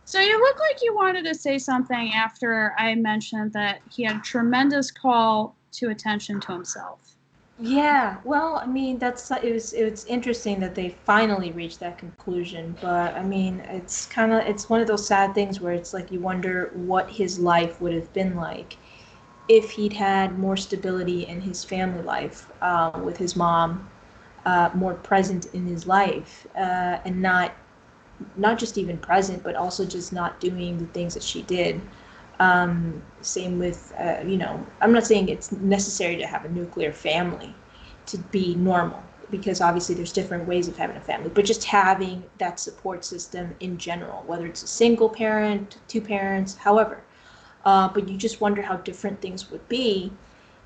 So you look like you wanted to say something after I mentioned that he had a tremendous call to attention to himself. Yeah, well, I mean, it's interesting that they finally reached that conclusion, but I mean, it's one of those sad things where it's like you wonder what his life would have been like if he'd had more stability in his family life, with his mom more present in his life, and not just even present, but also just not doing the things that she did. Same with, I'm not saying it's necessary to have a nuclear family to be normal, because obviously there's different ways of having a family, but just having that support system in general, whether it's a single parent, two parents, however. But you just wonder how different things would be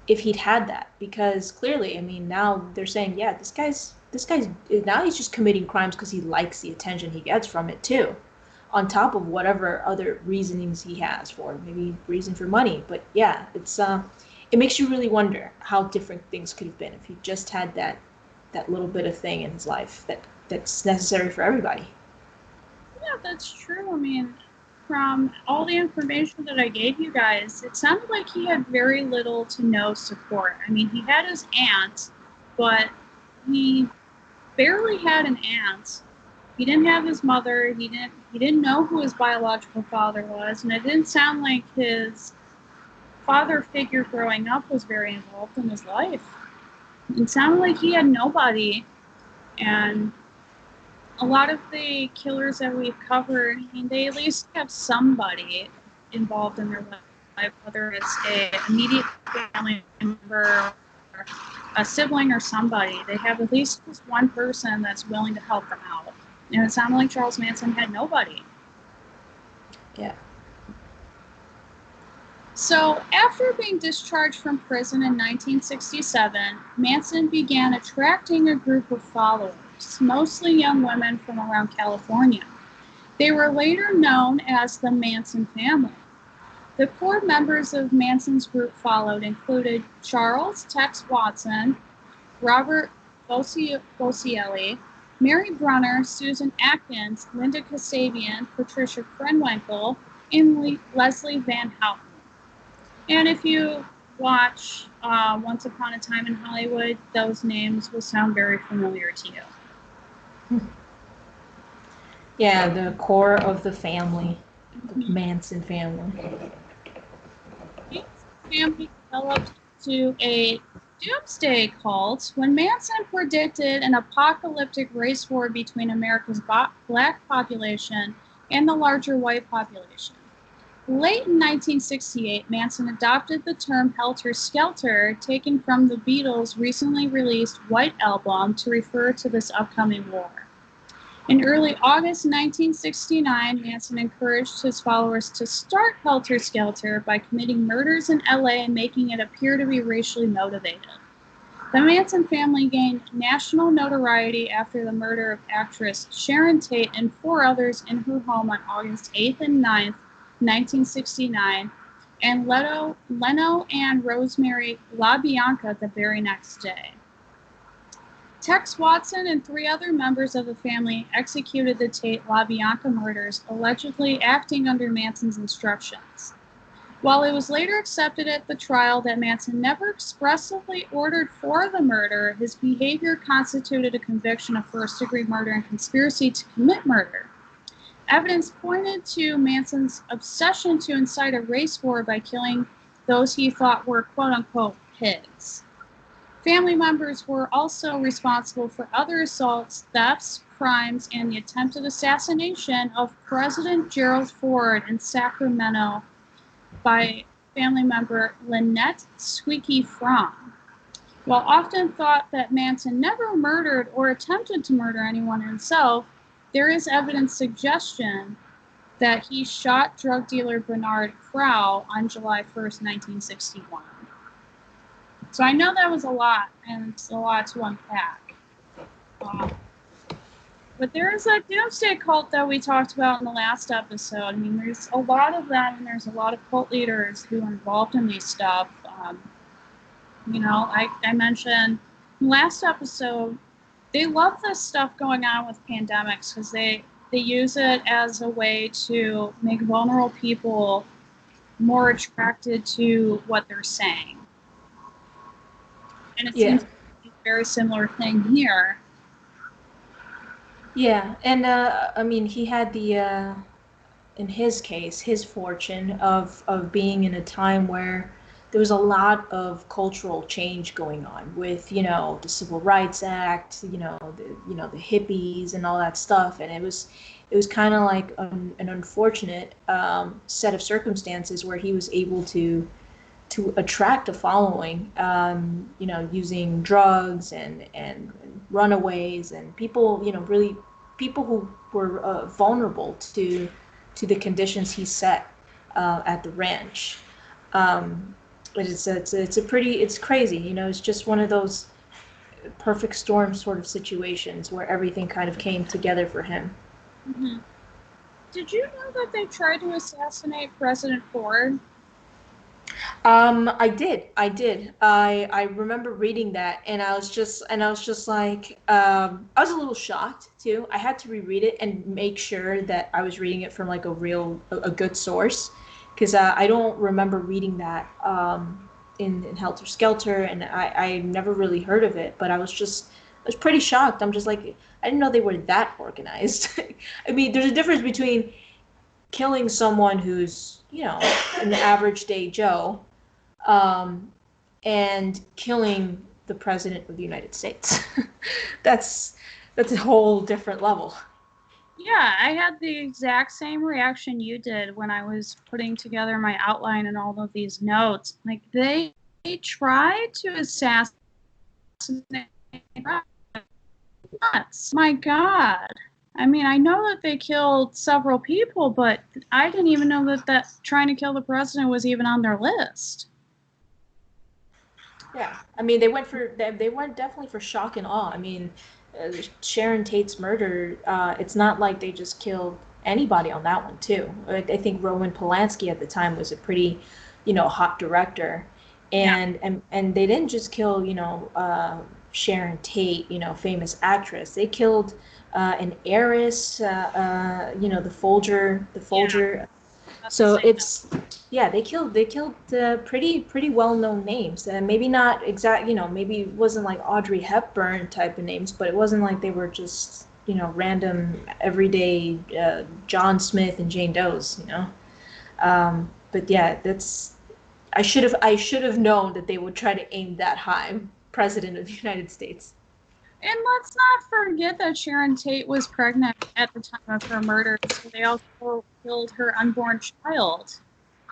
if he'd had that, because clearly, I mean, now they're saying, yeah, this guy's now he's just committing crimes because he likes the attention he gets from it too, on top of whatever other reasonings he has for maybe reason for money. But yeah, it makes you really wonder how different things could have been if he just had that little bit of thing in his life that's necessary for everybody. Yeah, that's true. I mean, from all the information that I gave you guys, it sounded like he had very little to no support. I mean, he had his aunt, but he barely had an aunt. He didn't have his mother. He didn't know who his biological father was, and it didn't sound like his father figure growing up was very involved in his life. It sounded like he had nobody, and a lot of the killers that we've covered, I mean, they at least have somebody involved in their life, whether it's a immediate family member, or a sibling, or somebody. They have at least just one person that's willing to help them out. And it sounded like Charles Manson had nobody. Yeah. So, after being discharged from prison in 1967, Manson began attracting a group of followers, mostly young women from around California. They were later known as the Manson family. The core members of Manson's group followed included Charles Tex Watson, Robert Bosielli, Mary Brunner, Susan Atkins, Linda Kasabian, Patricia Krenwinkel, and Leslie Van Houten. And if you watch Once Upon a Time in Hollywood, those names will sound very familiar to you. Yeah, the core of the family, the Manson family. The family developed into a doomsday cult when Manson predicted an apocalyptic race war between America's black population and the larger white population. Late in 1968, Manson adopted the term Helter Skelter, taken from the Beatles' recently released White Album, to refer to this upcoming war. In early August 1969, Manson encouraged his followers to start Helter Skelter by committing murders in LA and making it appear to be racially motivated. The Manson family gained national notoriety after the murder of actress Sharon Tate and 4 others in her home on August 8th and 9th, 1969, and Leno and Rosemary LaBianca the very next day. Tex Watson and 3 other members of the family executed the Tate LaBianca murders, allegedly acting under Manson's instructions. While it was later accepted at the trial that Manson never expressly ordered for the murder, his behavior constituted a conviction of first-degree murder and conspiracy to commit murder. Evidence pointed to Manson's obsession to incite a race war by killing those he thought were quote-unquote pigs. Family members were also responsible for other assaults, thefts, crimes, and the attempted assassination of President Gerald Ford in Sacramento by family member Lynette Squeaky Fromm. While often thought that Manson never murdered or attempted to murder anyone himself, there is evidence suggestion that he shot drug dealer Bernard Crow on July 1st, 1961. So I know that was a lot, and it's a lot to unpack. But there is a doomsday cult that we talked about in the last episode. I mean, there's a lot of them, and there's a lot of cult leaders who are involved in these stuff. I mentioned in the last episode, they love this stuff going on with pandemics because they use it as a way to make vulnerable people more attracted to what they're saying. And it seems to be a very similar thing here. Yeah, and I mean, he had the, in his case, his fortune of being in a time where there was a lot of cultural change going on with, the Civil Rights Act, the hippies and all that stuff, and it was kind of like an unfortunate set of circumstances where he was able to attract a following, using drugs and runaways and people, really people who were vulnerable to the conditions he set at the ranch. It's crazy, it's just one of those perfect storm sort of situations where everything kind of came together for him. Mm-hmm. Did you know that they tried to assassinate President Ford? I did. I remember reading that, and I was just like, I was a little shocked too. I had to reread it and make sure that I was reading it from like a good source, because I don't remember reading that in Helter Skelter, and I never really heard of it. But I was pretty shocked. I'm just like, I didn't know they were that organized. I mean, there's a difference between killing someone who's, an average day Joe, and killing the President of the United States. That's a whole different level. Yeah, I had the exact same reaction you did when I was putting together my outline and all of these notes. Like, they tried to assassinate us. My God. I mean, I know that they killed several people, but I didn't even know that trying to kill the president was even on their list. Yeah, I mean, they went definitely for shock and awe. I mean, Sharon Tate's murder, it's not like they just killed anybody on that one too. I think Roman Polanski at the time was a pretty, hot director, and they didn't just kill, Sharon Tate, famous actress. They killed an heiress, the Folger. Yeah. So they killed pretty well-known names, and maybe not exact, maybe it wasn't like Audrey Hepburn type of names, but it wasn't like they were just, random everyday John Smith and Jane Does, But yeah, I should have known that they would try to aim that high, President of the United States. And let's not forget that Sharon Tate was pregnant at the time of her murder, so they also killed her unborn child.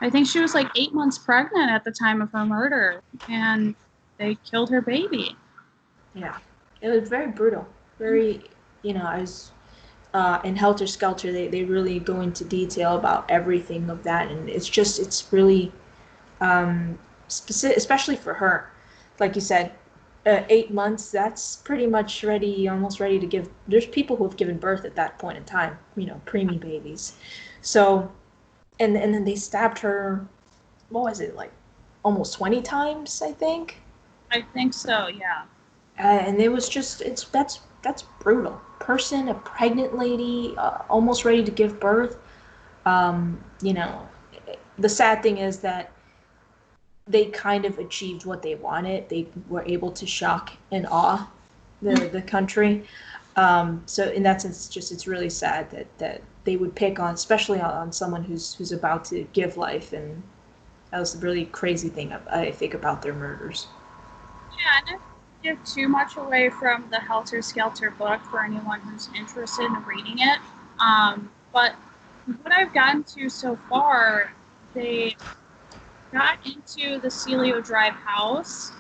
I think she was like 8 months pregnant at the time of her murder, and they killed her baby. Yeah, it was very brutal. Very, I was in Helter Skelter. They really go into detail about everything of that, and it's really specific, especially for her, like you said. 8 months, that's pretty much almost ready to give. There's people who have given birth at that point in time, preemie babies. So, and then they stabbed her, what was it, like almost 20 times, I think? I think so, yeah. And it was just that's brutal. Person, a pregnant lady, almost ready to give birth. You know, the sad thing is that they kind of achieved what they wanted. They were able to shock and awe the country. So in that sense, just it's really sad that they would pick on, especially on someone who's about to give life, and that was a really crazy thing I think about their murders. Yeah, and I don't give too much away from the Helter Skelter book for anyone who's interested in reading it. But what I've gotten to so far, they got into the Celio Drive house.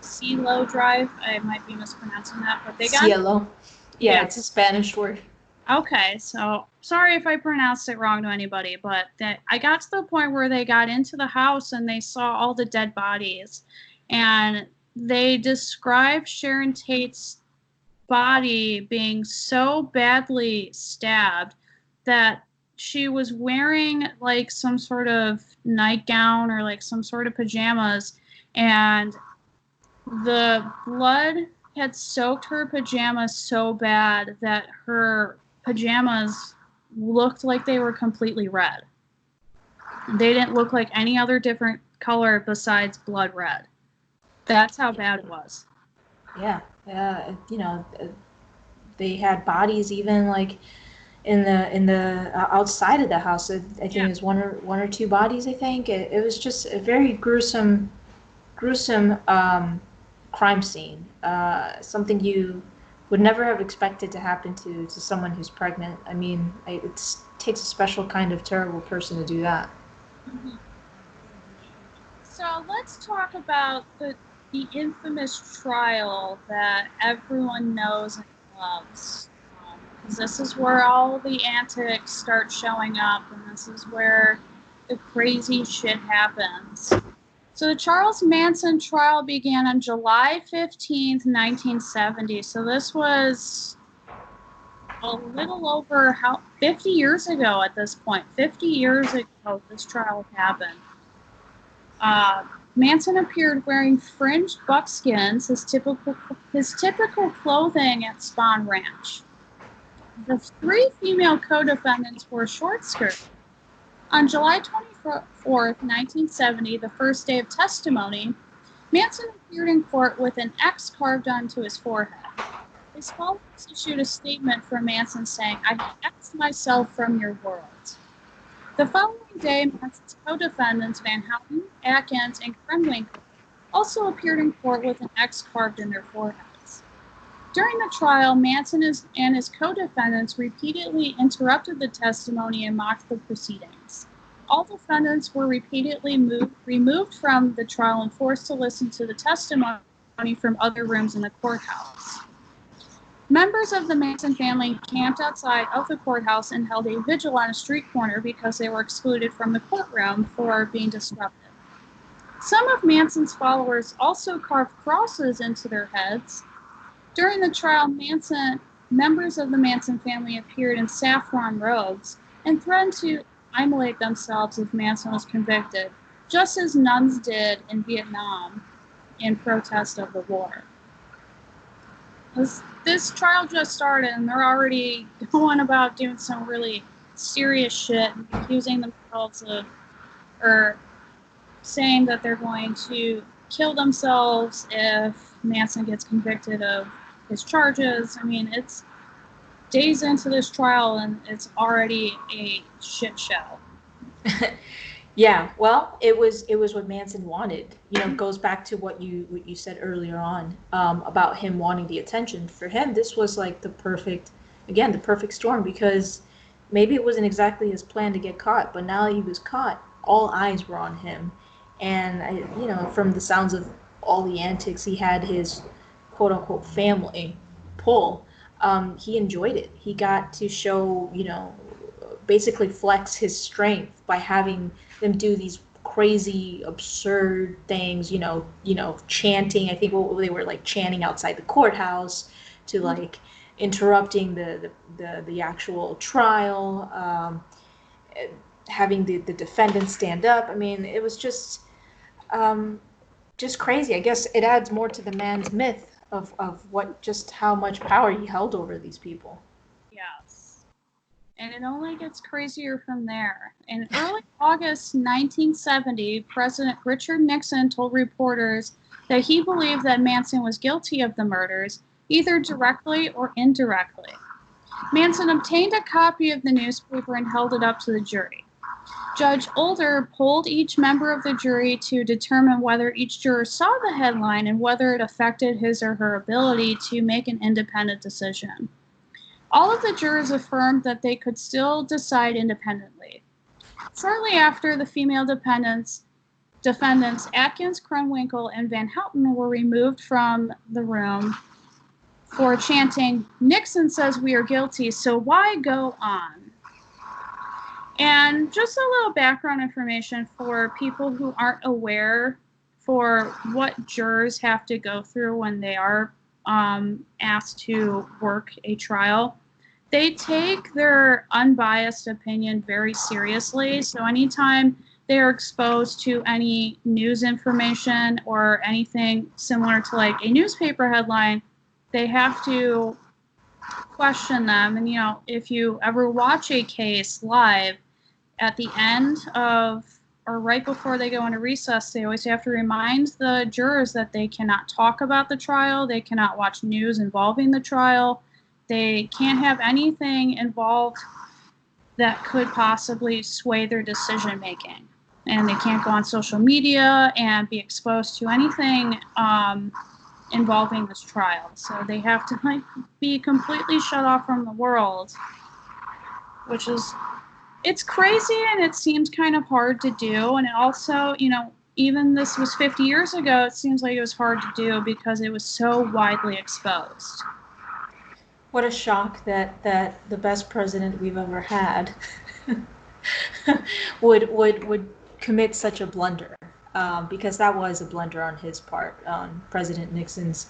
Celo Drive, I might be mispronouncing that, but they got. Cielo. Yeah, Yeah. it's a Spanish word. Okay, so sorry if I pronounced it wrong to anybody, but that I got to the point where they got into the house and they saw all the dead bodies, and they described Sharon Tate's body being so badly stabbed that she was wearing like some sort of nightgown or like some sort of pajamas, and the blood had soaked her pajamas so bad that her pajamas looked like they were completely red. They didn't look like any other different color besides blood red. That's how bad it was. Yeah, you know, they had bodies even like in the outside of the house. I think Yeah. it was one or two bodies. I think it was just a very gruesome crime scene. Something you would never have expected to happen to someone who's pregnant. I mean, it takes a special kind of terrible person to do that. Mhm. So let's talk about the infamous trial that everyone knows and loves. Because this is where all the antics start showing up, and this is where the crazy shit happens. So the Charles Manson trial began on July 15th, 1970. So this was a little over 50 years ago at this point. 50 years ago, this trial happened. Uh, Manson appeared wearing fringed buckskins, his typical clothing at Spahn Ranch. The three female co-defendants wore short skirts. On July 24th, 1970, the first day of testimony, Manson appeared in court with an X carved onto his forehead. His followers issued a statement from Manson saying, "I have X'd myself from your world." The following day, Manson's co-defendants Van Houten, Atkins, and Krenwinkel also appeared in court with an X carved in their foreheads. During the trial, Manson and his co-defendants repeatedly interrupted the testimony and mocked the proceedings. All defendants were repeatedly removed from the trial and forced to listen to the testimony from other rooms in the courthouse. Members of the Manson family camped outside of the courthouse and held a vigil on a street corner because they were excluded from the courtroom for being disruptive. Some of Manson's followers also carved crosses into their heads. During the trial, members of the Manson family appeared in saffron robes and threatened to immolate themselves if Manson was convicted, just as nuns did in Vietnam in protest of the war. This trial just started and they're already going about doing some really serious shit and accusing themselves of, or saying that they're going to kill themselves if Manson gets convicted of his charges. I mean, it's days into this trial and it's already a shit show. Yeah, well, it was what Manson wanted. You know, it goes back to what you said earlier on, about him wanting the attention. For him, this was like the perfect storm, because maybe it wasn't exactly his plan to get caught, but now that he was caught, all eyes were on him, and you know, from the sounds of all the antics he had his quote unquote family pull, he enjoyed it. He got to show, you know, basically flex his strength by having them do these crazy absurd things, chanting. I think what they were like chanting outside the courthouse to like interrupting the actual trial, having the defendant stand up. I mean, it was um, just crazy. I guess it adds more to the man's myth of what, just how much power he held over these people. Yes. And it only gets crazier from there. In early August 1970, President Richard Nixon told reporters that he believed that Manson was guilty of the murders, either directly or indirectly. Manson obtained a copy of the newspaper and held it up to the jury. Judge Older polled each member of the jury to determine whether each juror saw the headline and whether it affected his or her ability to make an independent decision. All of the jurors affirmed that they could still decide independently. Shortly after, the female defendants Atkins, Krenwinkel, and Van Houten were removed from the room for chanting, "Nixon says we are guilty, so why go on?" And just a little background information for people who aren't aware for what jurors have to go through when they are asked to work a trial. They take their unbiased opinion very seriously. So anytime they are exposed to any news information or anything similar to like a newspaper headline, they have to question them. And, you know, if you ever watch a case live, at the end of or right before they go into recess, they always have to remind the jurors that they cannot talk about the trial, they cannot watch news involving the trial, they can't have anything involved that could possibly sway their decision making. And they can't go on social media and be exposed to anything involving this trial. So they have to like be completely shut off from the world, which is, it's crazy and it seems kind of hard to do. And it also, you know, even this was 50 years ago, it seems like it was hard to do because it was so widely exposed. What a shock that the best president we've ever had would commit such a blunder, because that was a blunder on his part, on President Nixon's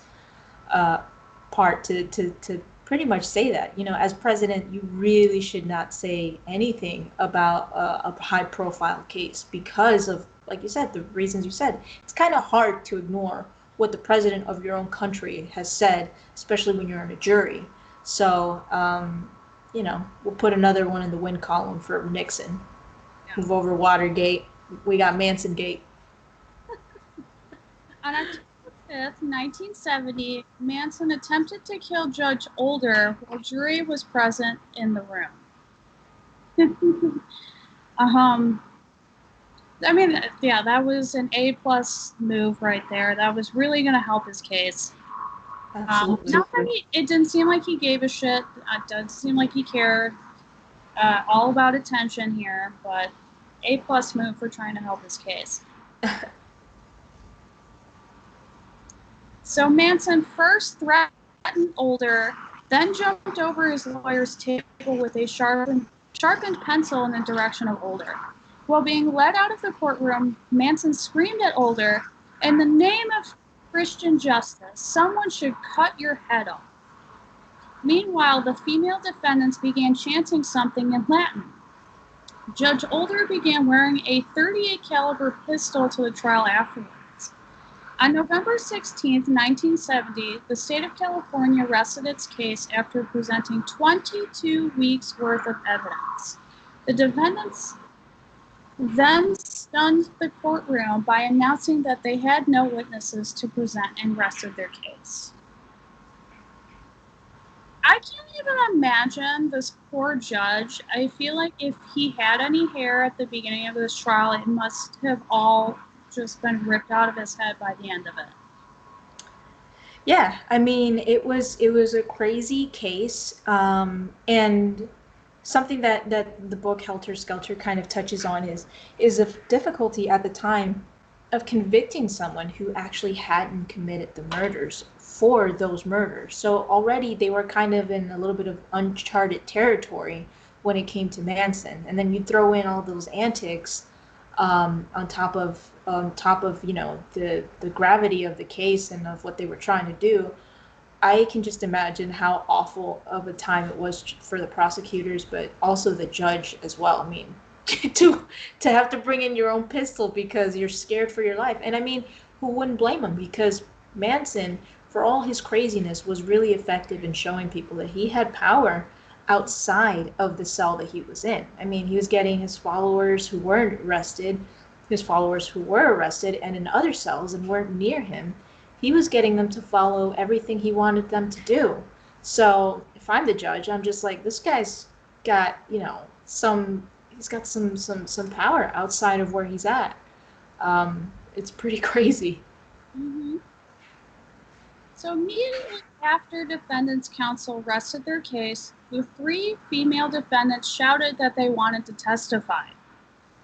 part, to pretty much say that. You know, as president, you really should not say anything about a high-profile case because of, like you said, the reasons you said. It's kind of hard to ignore what the president of your own country has said, especially when you're in a jury. So, you know, we'll put another one in the win column for Nixon. Yeah. Move over Watergate. We got Manson Gate. On October 5th, 1970, Manson attempted to kill Judge Older while jury was present in the room. I mean, yeah, that was an A-plus move right there. That was really going to help his case. Absolutely. Not that it didn't seem like he gave a shit. It doesn't seem like he cared. All about attention here, but A-plus move for trying to help his case. So Manson first threatened Older, then jumped over his lawyer's table with a sharpened pencil in the direction of Older. While being led out of the courtroom, Manson screamed at Older, "In the name of Christian justice, someone should cut your head off." Meanwhile, the female defendants began chanting something in Latin. Judge Older began wearing a .38 caliber pistol to the trial afterwards. On November 16, 1970, the state of California rested its case after presenting 22 weeks' worth of evidence. The defendants then stunned the courtroom by announcing that they had no witnesses to present and rested their case. I can't even imagine this poor judge. I feel like if he had any hair at the beginning of this trial, it must have all just been ripped out of his head by the end of it. Yeah, I mean, it was a crazy case, and something that the book Helter Skelter kind of touches on is a difficulty at the time of convicting someone who actually hadn't committed the murders for those murders. So already they were kind of in a little bit of uncharted territory when it came to Manson, and then you throw in all those antics on top of you know the gravity of the case and of what they were trying to do. I can just imagine how awful of a time it was for the prosecutors, but also the judge as well. I mean, to have to bring in your own pistol because you're scared for your life. And I mean, who wouldn't blame him? Because Manson for all his craziness, was really effective in showing people that he had power outside of the cell that he was in. I mean, he was getting his followers who weren't arrested, his followers who were arrested and in other cells and weren't near him, he was getting them to follow everything he wanted them to do. So if I'm the judge, I'm just like, this guy's got, he's got some power outside of where he's at. It's pretty crazy. Hmm. So immediately after defendants' counsel rested their case, the 3 female defendants shouted that they wanted to testify.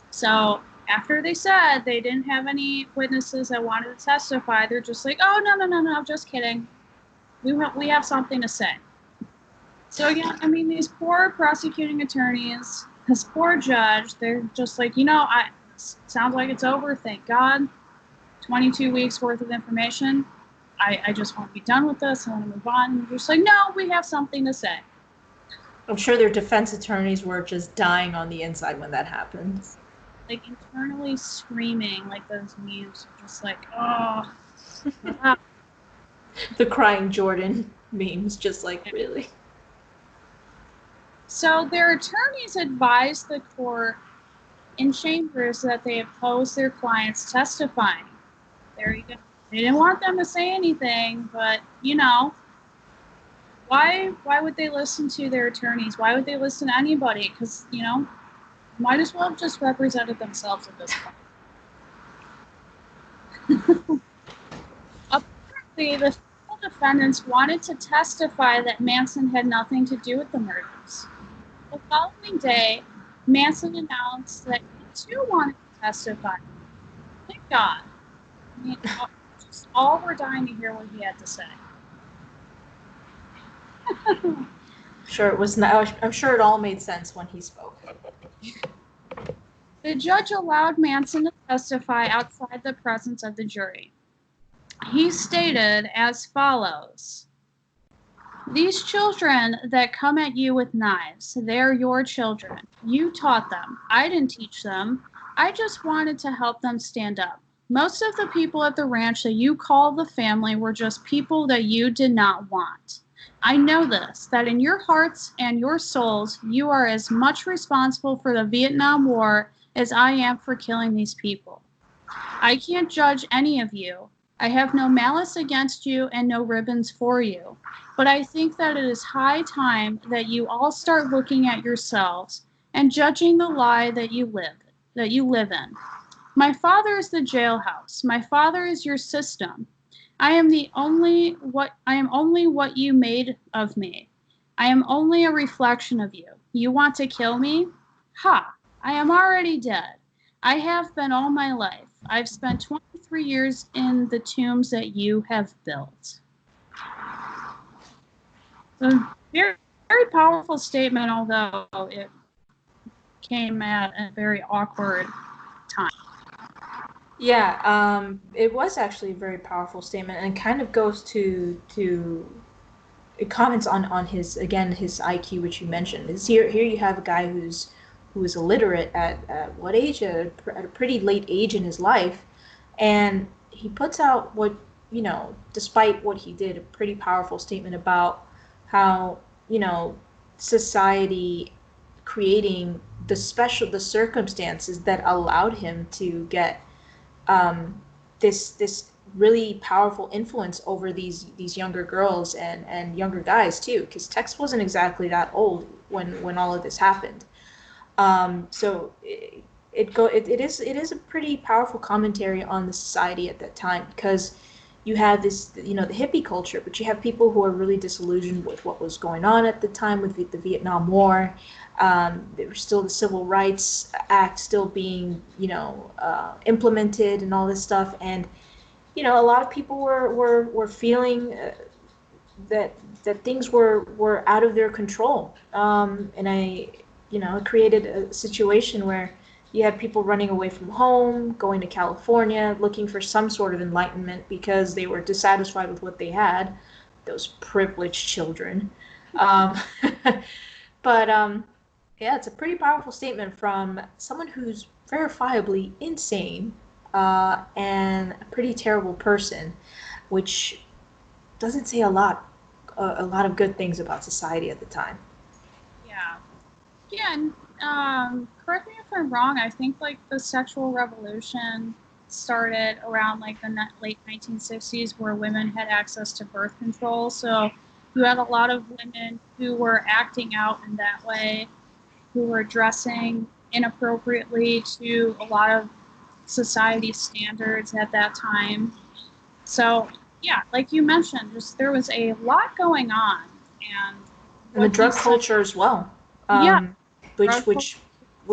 So after they said they didn't have any witnesses that wanted to testify, they're just like, oh, no, just kidding. We have something to say. So again, I mean, these poor prosecuting attorneys, this poor judge, they're just like, sounds like it's over, thank God. 22 weeks worth of information. I just want to be done with this. I want to move on. And they're just like, no, we have something to say. I'm sure their defense attorneys were just dying on the inside when that happens. Like internally screaming, like those memes, just like, oh. The crying Jordan memes, just like, really. So their attorneys advised the court in chambers that they oppose their clients testifying. There you go. They didn't want them to say anything, but why would they listen to their attorneys? Why would they listen to anybody? Because might as well have just represented themselves at this point. Apparently, the defendants wanted to testify that Manson had nothing to do with the murders. The following day, Manson announced that he too wanted to testify. Thank God. I mean, all were dying to hear what he had to say. Sure, it was. I'm sure it all made sense when he spoke. The judge allowed Manson to testify outside the presence of the jury. He stated as follows: "These children that come at you with knives, they're your children. You taught them. I didn't teach them. I just wanted to help them stand up. Most of the people at the ranch that you call the family were just people that you did not want. I know this, that in your hearts and your souls, you are as much responsible for the Vietnam War as I am for killing these people. I can't judge any of you. I have no malice against you and no ribbons for you. But I think that it is high time that you all start looking at yourselves and judging the lie that you live in. My father is the jailhouse. My father is your system. I am only what you made of me. I am only a reflection of you. You want to kill me? Ha! I am already dead. I have been all my life. I've spent 23 years in the tombs that you have built." So, very, very powerful statement, although it came at a very awkward time. Yeah, it was actually a very powerful statement, and kind of goes to it comments on his IQ, which you mentioned. Is here you have a guy who is illiterate at what age? At a pretty late age in his life, and he puts out what, despite what he did, a pretty powerful statement about how, society creating the circumstances that allowed him to get this really powerful influence over these younger girls and younger guys too, because Tex wasn't exactly that old when all of this happened. So it is a pretty powerful commentary on the society at that time, because you have this, the hippie culture, but you have people who are really disillusioned with what was going on at the time with the Vietnam War. There was still the Civil Rights Act still being, implemented and all this stuff. And, a lot of people were feeling that things were out of their control. And it created a situation where you had people running away from home, going to California, looking for some sort of enlightenment because they were dissatisfied with what they had, those privileged children. But yeah, it's a pretty powerful statement from someone who's verifiably insane and a pretty terrible person, which doesn't say a lot of good things about society at the time. Yeah. Yeah, and correct me if I'm wrong. I think like the sexual revolution started around like the late 1960s, where women had access to birth control. So you had a lot of women who were acting out in that way, who were dressing inappropriately to a lot of society standards at that time. So yeah, like you mentioned, just there was a lot going on, and And the what drug these culture as well, yeah, which drug culture,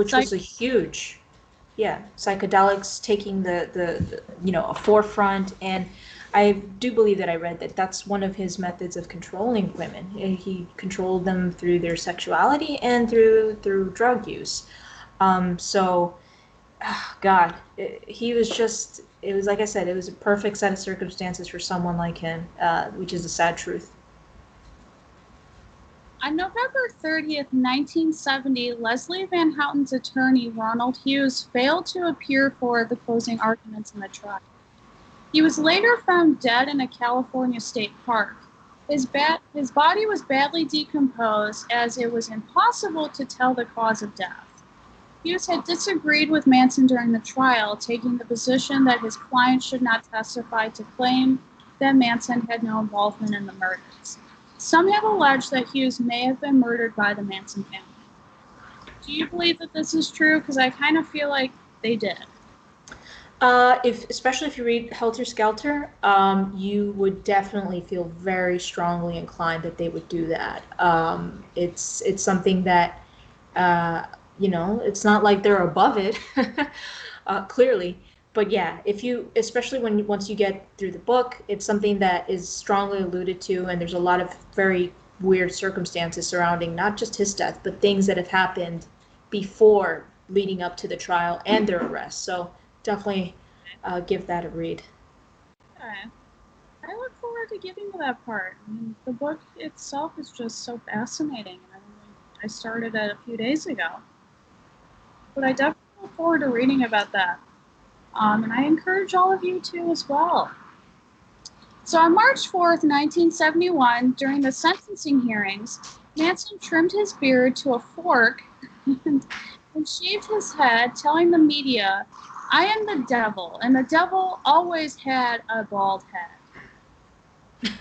psych, was a huge, yeah, psychedelics taking a forefront. And I do believe that I read that that's one of his methods of controlling women. He controlled them through their sexuality and through drug use. So God, he was just. It was like I said, it was a perfect set of circumstances for someone like him, which is a sad truth. On November 30th, 1970, Leslie Van Houten's attorney, Ronald Hughes, failed to appear for the closing arguments in the trial. He was later found dead in a California state park. His body was badly decomposed, as it was impossible to tell the cause of death. Hughes had disagreed with Manson during the trial, taking the position that his client should not testify to claim that Manson had no involvement in the murders. Some have alleged that Hughes may have been murdered by the Manson family. Do you believe that this is true? Because I kind of feel like they did. If especially if you read Helter Skelter, you would definitely feel very strongly inclined that they would do that. It's something that uh, it's not like they're above it, clearly. But yeah, if you, especially when once you get through the book, it's something that is strongly alluded to, and there's a lot of very weird circumstances surrounding not just his death, but things that have happened before leading up to the trial and their arrest. So definitely give that a read. Okay. I look forward to getting to that part. I mean, the book itself is just so fascinating. I started it a few days ago. But I definitely look forward to reading about that. And I encourage all of you to as well. So on March 4th, 1971, during the sentencing hearings, Manson trimmed his beard to a fork and shaved his head, telling the media, "I am the devil, and the devil always had a bald head."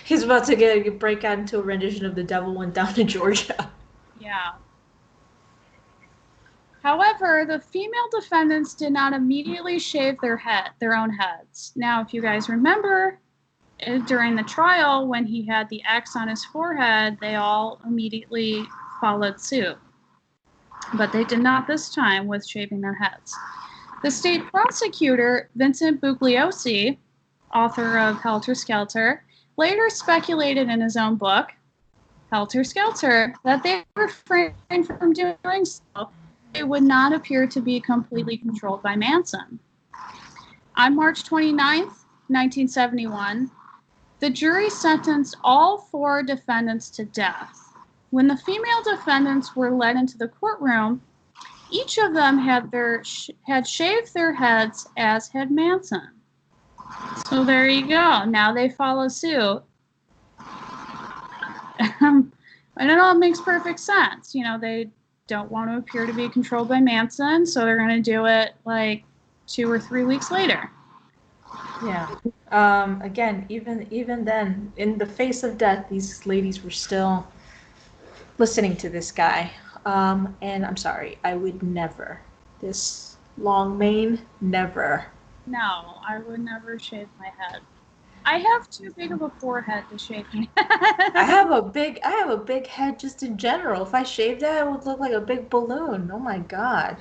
He's about to break out into a rendition of "The Devil Went Down to Georgia." Yeah. However, the female defendants did not immediately shave their own heads. Now, if you guys remember, during the trial, when he had the X on his forehead, they all immediately followed suit. But they did not this time with shaving their heads. The state prosecutor, Vincent Bugliosi, author of Helter Skelter, later speculated in his own book, Helter Skelter, that they refrained from doing so. It would not appear to be completely controlled by Manson. On March 29th, 1971, the jury sentenced all 4 defendants to death. When the female defendants were led into the courtroom, each of them had shaved their heads, as had Manson. So there you go. Now they follow suit. And it all makes perfect sense. They don't want to appear to be controlled by Manson, so they're going to do it like 2 or 3 weeks later. Yeah. Again, even then, in the face of death, these ladies were still listening to this guy. And I'm sorry, I would never. This long mane, never. No, I would never shave my head. I have too big of a forehead to shave my I head. have a big head just in general. If I shaved that, it would look like a big balloon. Oh my God.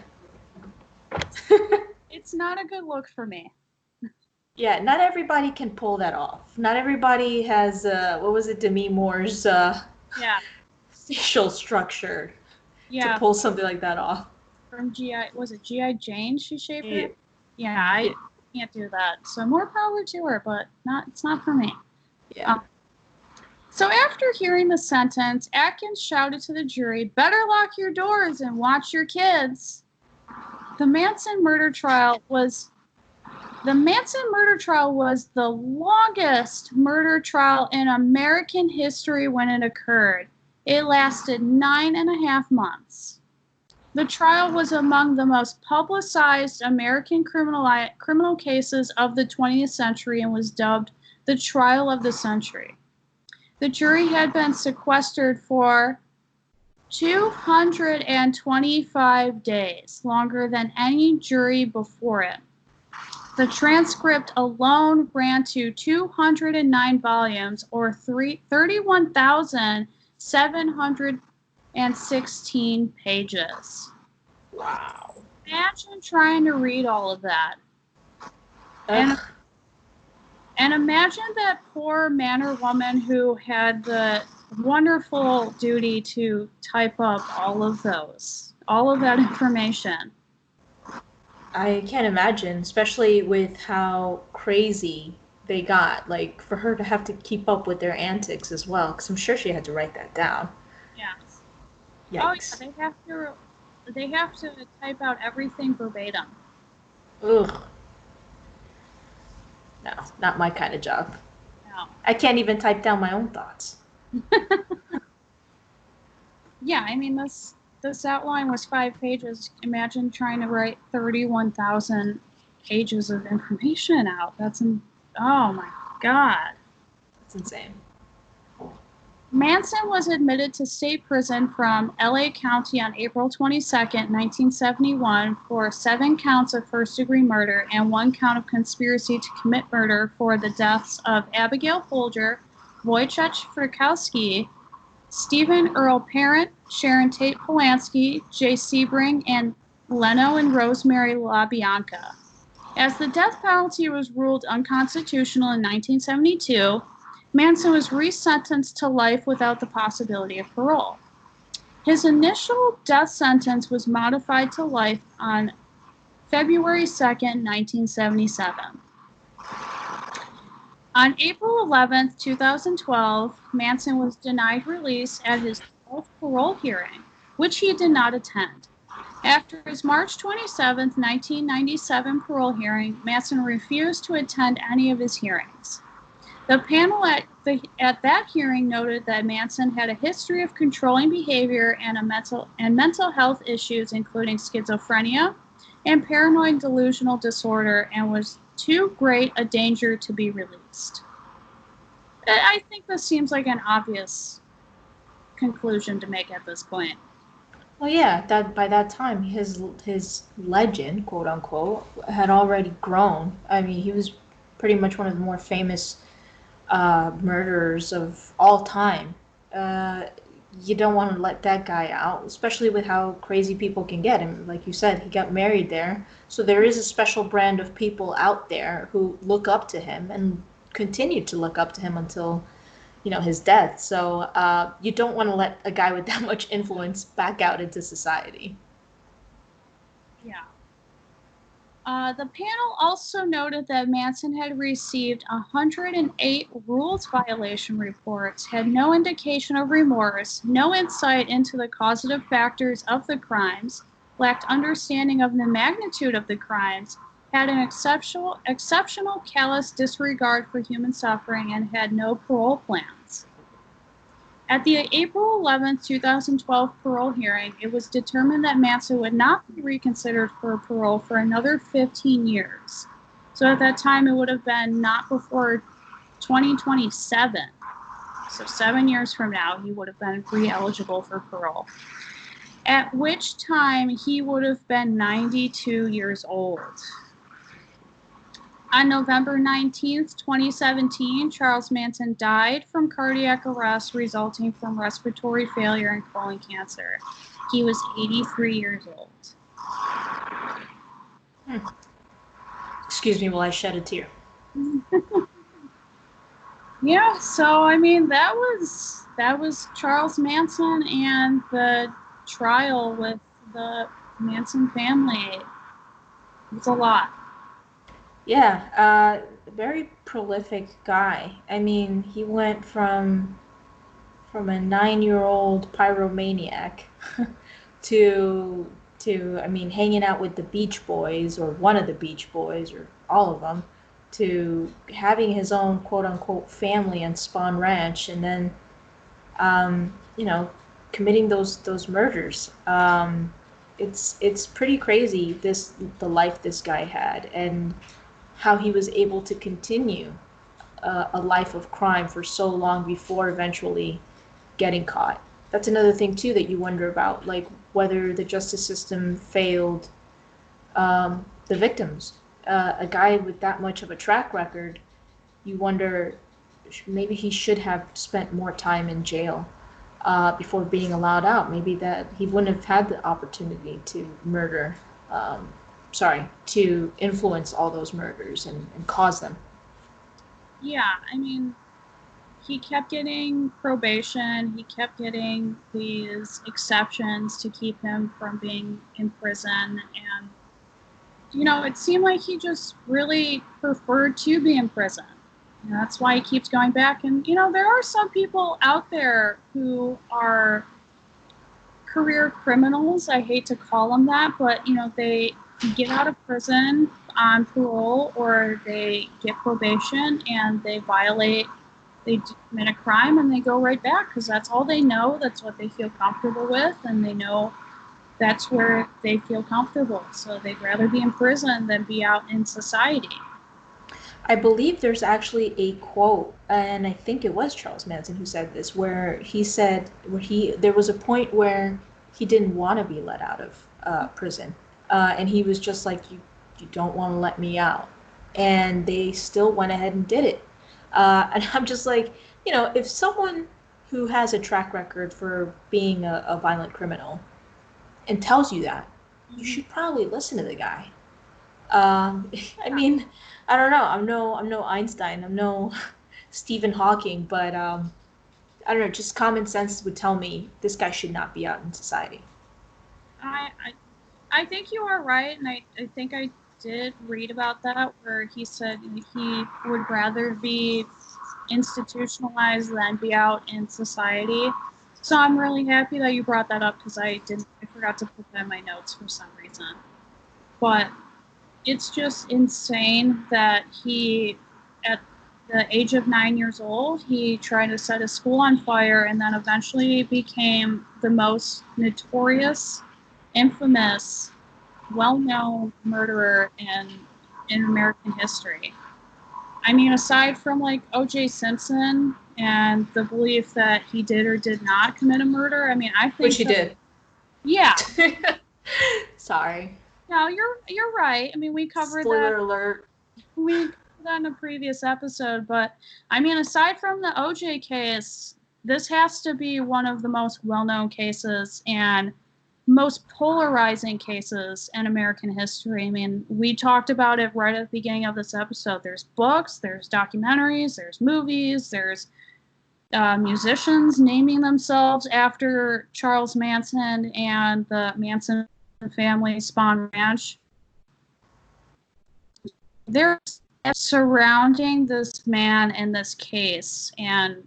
It's not a good look for me. Yeah, not everybody can pull that off. Not everybody has what was it, Demi Moore's Yeah, facial structure to yeah. pull something like that off. From GI, was it GI Jane? She shaved her Yeah. head. Yeah, I can't do that. So more power to her, but it's not for me. Yeah. So after hearing the sentence, Atkins shouted to the jury, "Better lock your doors and watch your kids." The Manson murder trial was The Manson murder trial was the longest murder trial in American history when it occurred. It lasted 9.5 months. The trial was among the most publicized American criminal cases of the 20th century and was dubbed the trial of the century. The jury had been sequestered for 225 days, longer than any jury before it. The transcript alone ran to 209 volumes, or 31,716 pages. Wow. Imagine trying to read all of that. And imagine that poor man or woman who had the wonderful duty to type up all of that information. I can't imagine, especially with how crazy they got. Like, for her to have to keep up with their antics as well, because I'm sure she had to write that down. Yes. Yikes. Oh yeah, they have to type out everything verbatim. Ugh. No, not my kind of job. No. I can't even type down my own thoughts. Yeah, I mean this outline was 5 pages. Imagine trying to write 31,000 pages of information out. Oh my God. That's insane. Manson was admitted to state prison from LA County on April 22nd, 1971 for 7 counts of first-degree murder and 1 count of conspiracy to commit murder for the deaths of Abigail Folger, Wojciech Frykowski, Stephen Earl Parent, Sharon Tate Polanski, Jay Sebring, and Leno and Rosemary LaBianca. As the death penalty was ruled unconstitutional in 1972, Manson was resentenced to life without the possibility of parole. His initial death sentence was modified to life on February 2nd, 1977. On April 11, 2012, Manson was denied release at his 12th parole hearing, which he did not attend. After his March 27, 1997 parole hearing, Manson refused to attend any of his hearings. The panel at that hearing noted that Manson had a history of controlling behavior and mental health issues, including schizophrenia and paranoid delusional disorder, and was too great a danger to be released. I think this seems like an obvious conclusion to make at this point. Well, yeah, that by that time his legend, quote unquote, had already grown. I mean, he was pretty much one of the more famous murderers of all time. You don't want to let that guy out, especially with how crazy people can get. And like you said, he got married there. So there is a special brand of people out there who look up to him and continue to look up to him until, his death. So you don't want to let a guy with that much influence back out into society. Yeah. The panel also noted that Manson had received 108 rules violation reports, had no indication of remorse, no insight into the causative factors of the crimes, lacked understanding of the magnitude of the crimes, had an exceptional callous disregard for human suffering, and had no parole plans. At the April 11, 2012 parole hearing, it was determined that Manson would not be reconsidered for parole for another 15 years. So at that time, it would have been not before 2027. So 7 years from now, he would have been re-eligible for parole. At which time, he would have been 92 years old. On November 19, 2017, Charles Manson died from cardiac arrest resulting from respiratory failure and colon cancer. He was 83 years old. Excuse me while I shed a tear. Yeah, so I mean that was Charles Manson and the trial with the Manson family. It's a lot. Yeah, very prolific guy. I mean, he went from a 9-year-old pyromaniac to to, I mean, hanging out with the Beach Boys or one of the Beach Boys or all of them, to having his own quote unquote family on Spawn Ranch, and then, you know, committing those murders. It's pretty crazy, the life this guy had, and how he was able to continue a life of crime for so long before eventually getting caught. That's another thing too that you wonder about, like whether the justice system failed the victims. A guy with that much of a track record, you wonder maybe he should have spent more time in jail before being allowed out. Maybe that he wouldn't have had the opportunity to murder, to influence all those murders and cause them. Yeah, I mean, he kept getting probation. He kept getting these exceptions to keep him from being in prison. And, it seemed like he just really preferred to be in prison. And that's why he keeps going back. And, there are some people out there who are career criminals. I hate to call them that, but, they get out of prison on parole or they get probation and they commit a crime and they go right back because that's all they know. That's what they feel comfortable with, and they know that's where they feel comfortable. So they'd rather be in prison than be out in society. I believe there's actually a quote, and I think it was Charles Manson who said this, where he said there was a point where he didn't want to be let out of prison, and he was just like, you don't want to let me out, and they still went ahead and did it. And I'm just like, if someone who has a track record for being a violent criminal and tells you that, you should probably listen to the guy. I mean, I don't know. I'm no Einstein. I'm no Stephen Hawking, but I don't know. Just common sense would tell me this guy should not be out in society. I think you are right, and I think I did read about that where he said he would rather be institutionalized than be out in society. So I'm really happy that you brought that up because I forgot to put that in my notes for some reason. But it's just insane that he, at the age of 9 years old, he tried to set a school on fire and then eventually became the most notorious, infamous, well-known murderer in American history. I mean, aside from like O.J. Simpson and the belief that he did or did not commit a murder, I mean, I think which he did. Yeah. Sorry. No, you're right. I mean, we covered Spoiler alert. We covered that in a previous episode, but I mean, aside from the O.J. case, this has to be one of the most well-known cases and most polarizing cases in American history. I mean, we talked about it right at the beginning of this episode. There's books, there's documentaries, there's movies, there's musicians naming themselves after Charles Manson and the Manson family Spawn Ranch. There's surrounding this man and this case, and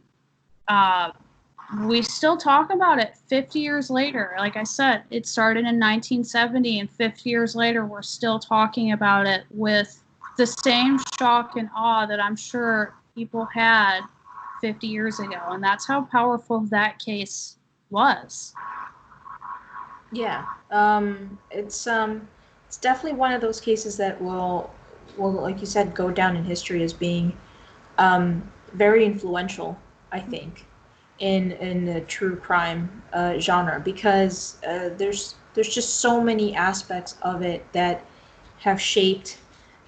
we still talk about it 50 years later. Like I said, it started in 1970, and 50 years later, we're still talking about it with the same shock and awe that I'm sure people had 50 years ago. And that's how powerful that case was. Yeah. It's definitely one of those cases that will, like you said, go down in history as being very influential, I think, in the true crime genre, because there's just so many aspects of it that have shaped,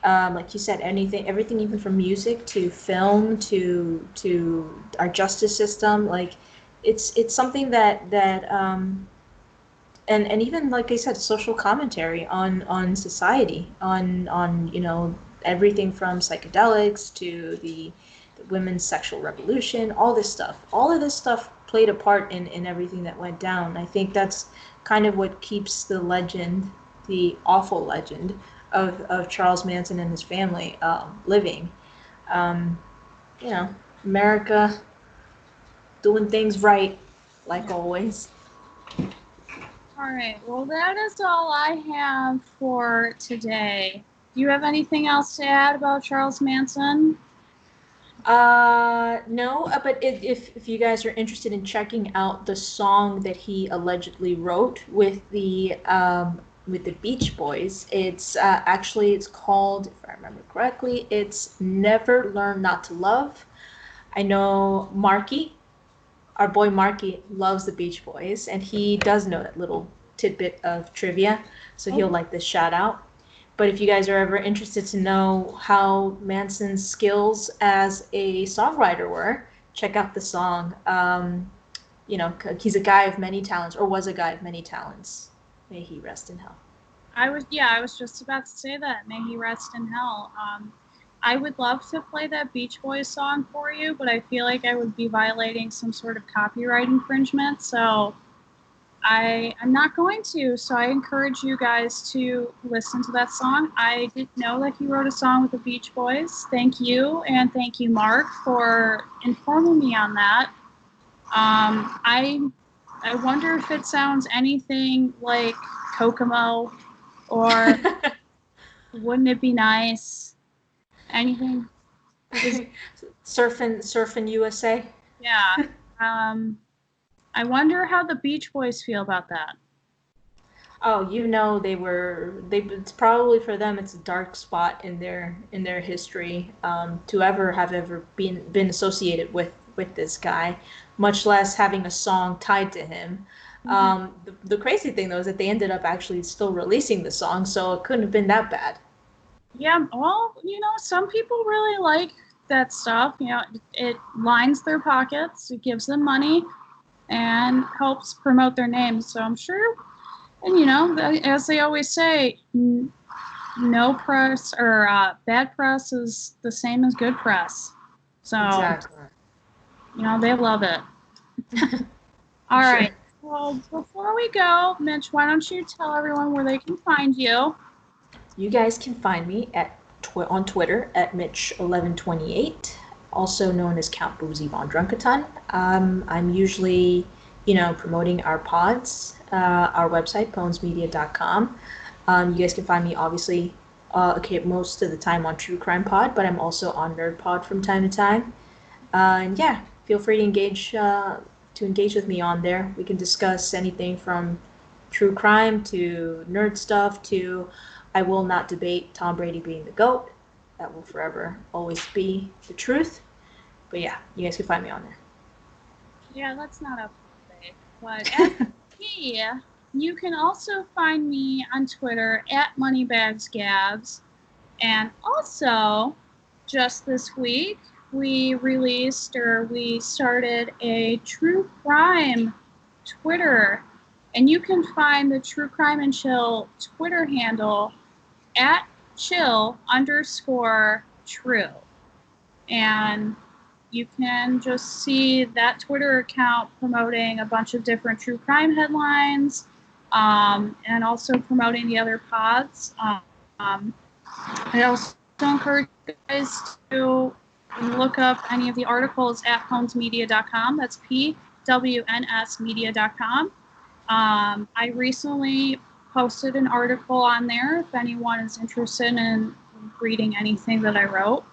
like you said, everything, even from music to film to our justice system. Like it's something that and even, like I said, social commentary on society, on everything from psychedelics to the women's sexual revolution, all this stuff. All of this stuff played a part in everything that went down. I think that's kind of what keeps the legend, the awful legend of Charles Manson and his family living. America doing things right, like always. All right. Well, that is all I have for today. Do you have anything else to add about Charles Manson? No, but if you guys are interested in checking out the song that he allegedly wrote with the Beach Boys, it's actually it's called, if I remember correctly, it's Never Learn Not to Love. I know Marky, our boy Marky, loves the Beach Boys, and he does know that little tidbit of trivia, so he'll Oh, like this shout out. But if you guys are ever interested to know how Manson's skills as a songwriter were, check out the song. He's a guy of many talents, or was a guy of many talents. May he rest in hell. I was just about to say that. May he rest in hell. I would love to play that Beach Boys song for you, but I feel like I would be violating some sort of copyright infringement, so I'm not going to. So I encourage you guys to listen to that song. I didn't know that he wrote a song with the Beach Boys. Thank you, and thank you, Mark, for informing me on that. I wonder if it sounds anything like Kokomo, or Wouldn't It Be Nice? Anything? Is Surfing USA. Yeah. I wonder how the Beach Boys feel about that. Oh, it's probably for them it's a dark spot in their history to ever been associated with this guy, much less having a song tied to him. Mhm. The crazy thing though is that they ended up actually still releasing the song, so it couldn't have been that bad. Yeah, well, some people really like that stuff. It lines their pockets, it gives them money, and helps promote their names. So I'm sure, and as they always say, no press or bad press is the same as good press. So, Exactly. they love it. For All sure. right. Well, before we go, Mitch, why don't you tell everyone where they can find you? You guys can find me on Twitter at Mitch1128, also known as Count Boozy Von Drunkaton. I'm usually, promoting our pods, our website, ponesmedia.com. You guys can find me obviously, okay, most of the time on True Crime Pod, but I'm also on Nerd Pod from time to time. And yeah, feel free to engage with me on there. We can discuss anything from true crime to nerd stuff to I will not debate Tom Brady being the GOAT. That will forever always be the truth. But yeah, you guys can find me on there. Yeah, that's not up for debate. But as me, you can also find me on Twitter at MoneybagsGabs. And also, just this week, we started a true crime Twitter. And you can find the True Crime and Chill Twitter handle at chill_true. And you can just see that Twitter account promoting a bunch of different true crime headlines, and also promoting the other pods. I also encourage you guys to look up any of the articles at ponesmedia.com. That's PWNSmedia.com. I recently posted an article on there if anyone is interested in reading anything that I wrote,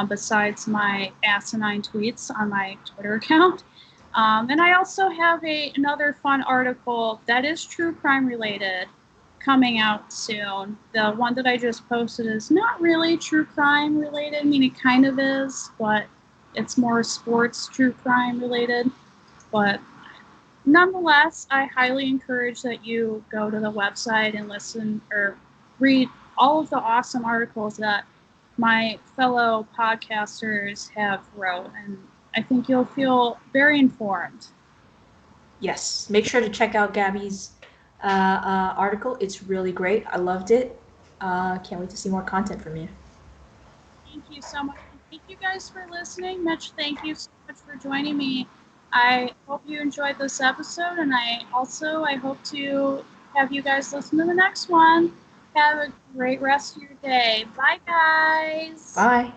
besides my asinine tweets on my Twitter account. And I also have another fun article that is true crime related coming out soon. The one that I just posted is not really true crime related. I mean, it kind of is, but it's more sports true crime related. But nonetheless, I highly encourage that you go to the website and listen or read all of the awesome articles that my fellow podcasters have wrote, and I think you'll feel very informed. Yes, make sure to check out Gabby's article. It's really great. I loved it. Can't wait to see more content from you. Thank you so much. And thank you guys for listening. Mitch, thank you so much for joining me. I hope you enjoyed this episode, and I hope to have you guys listen to the next one. Have a great rest of your day. Bye, guys. Bye.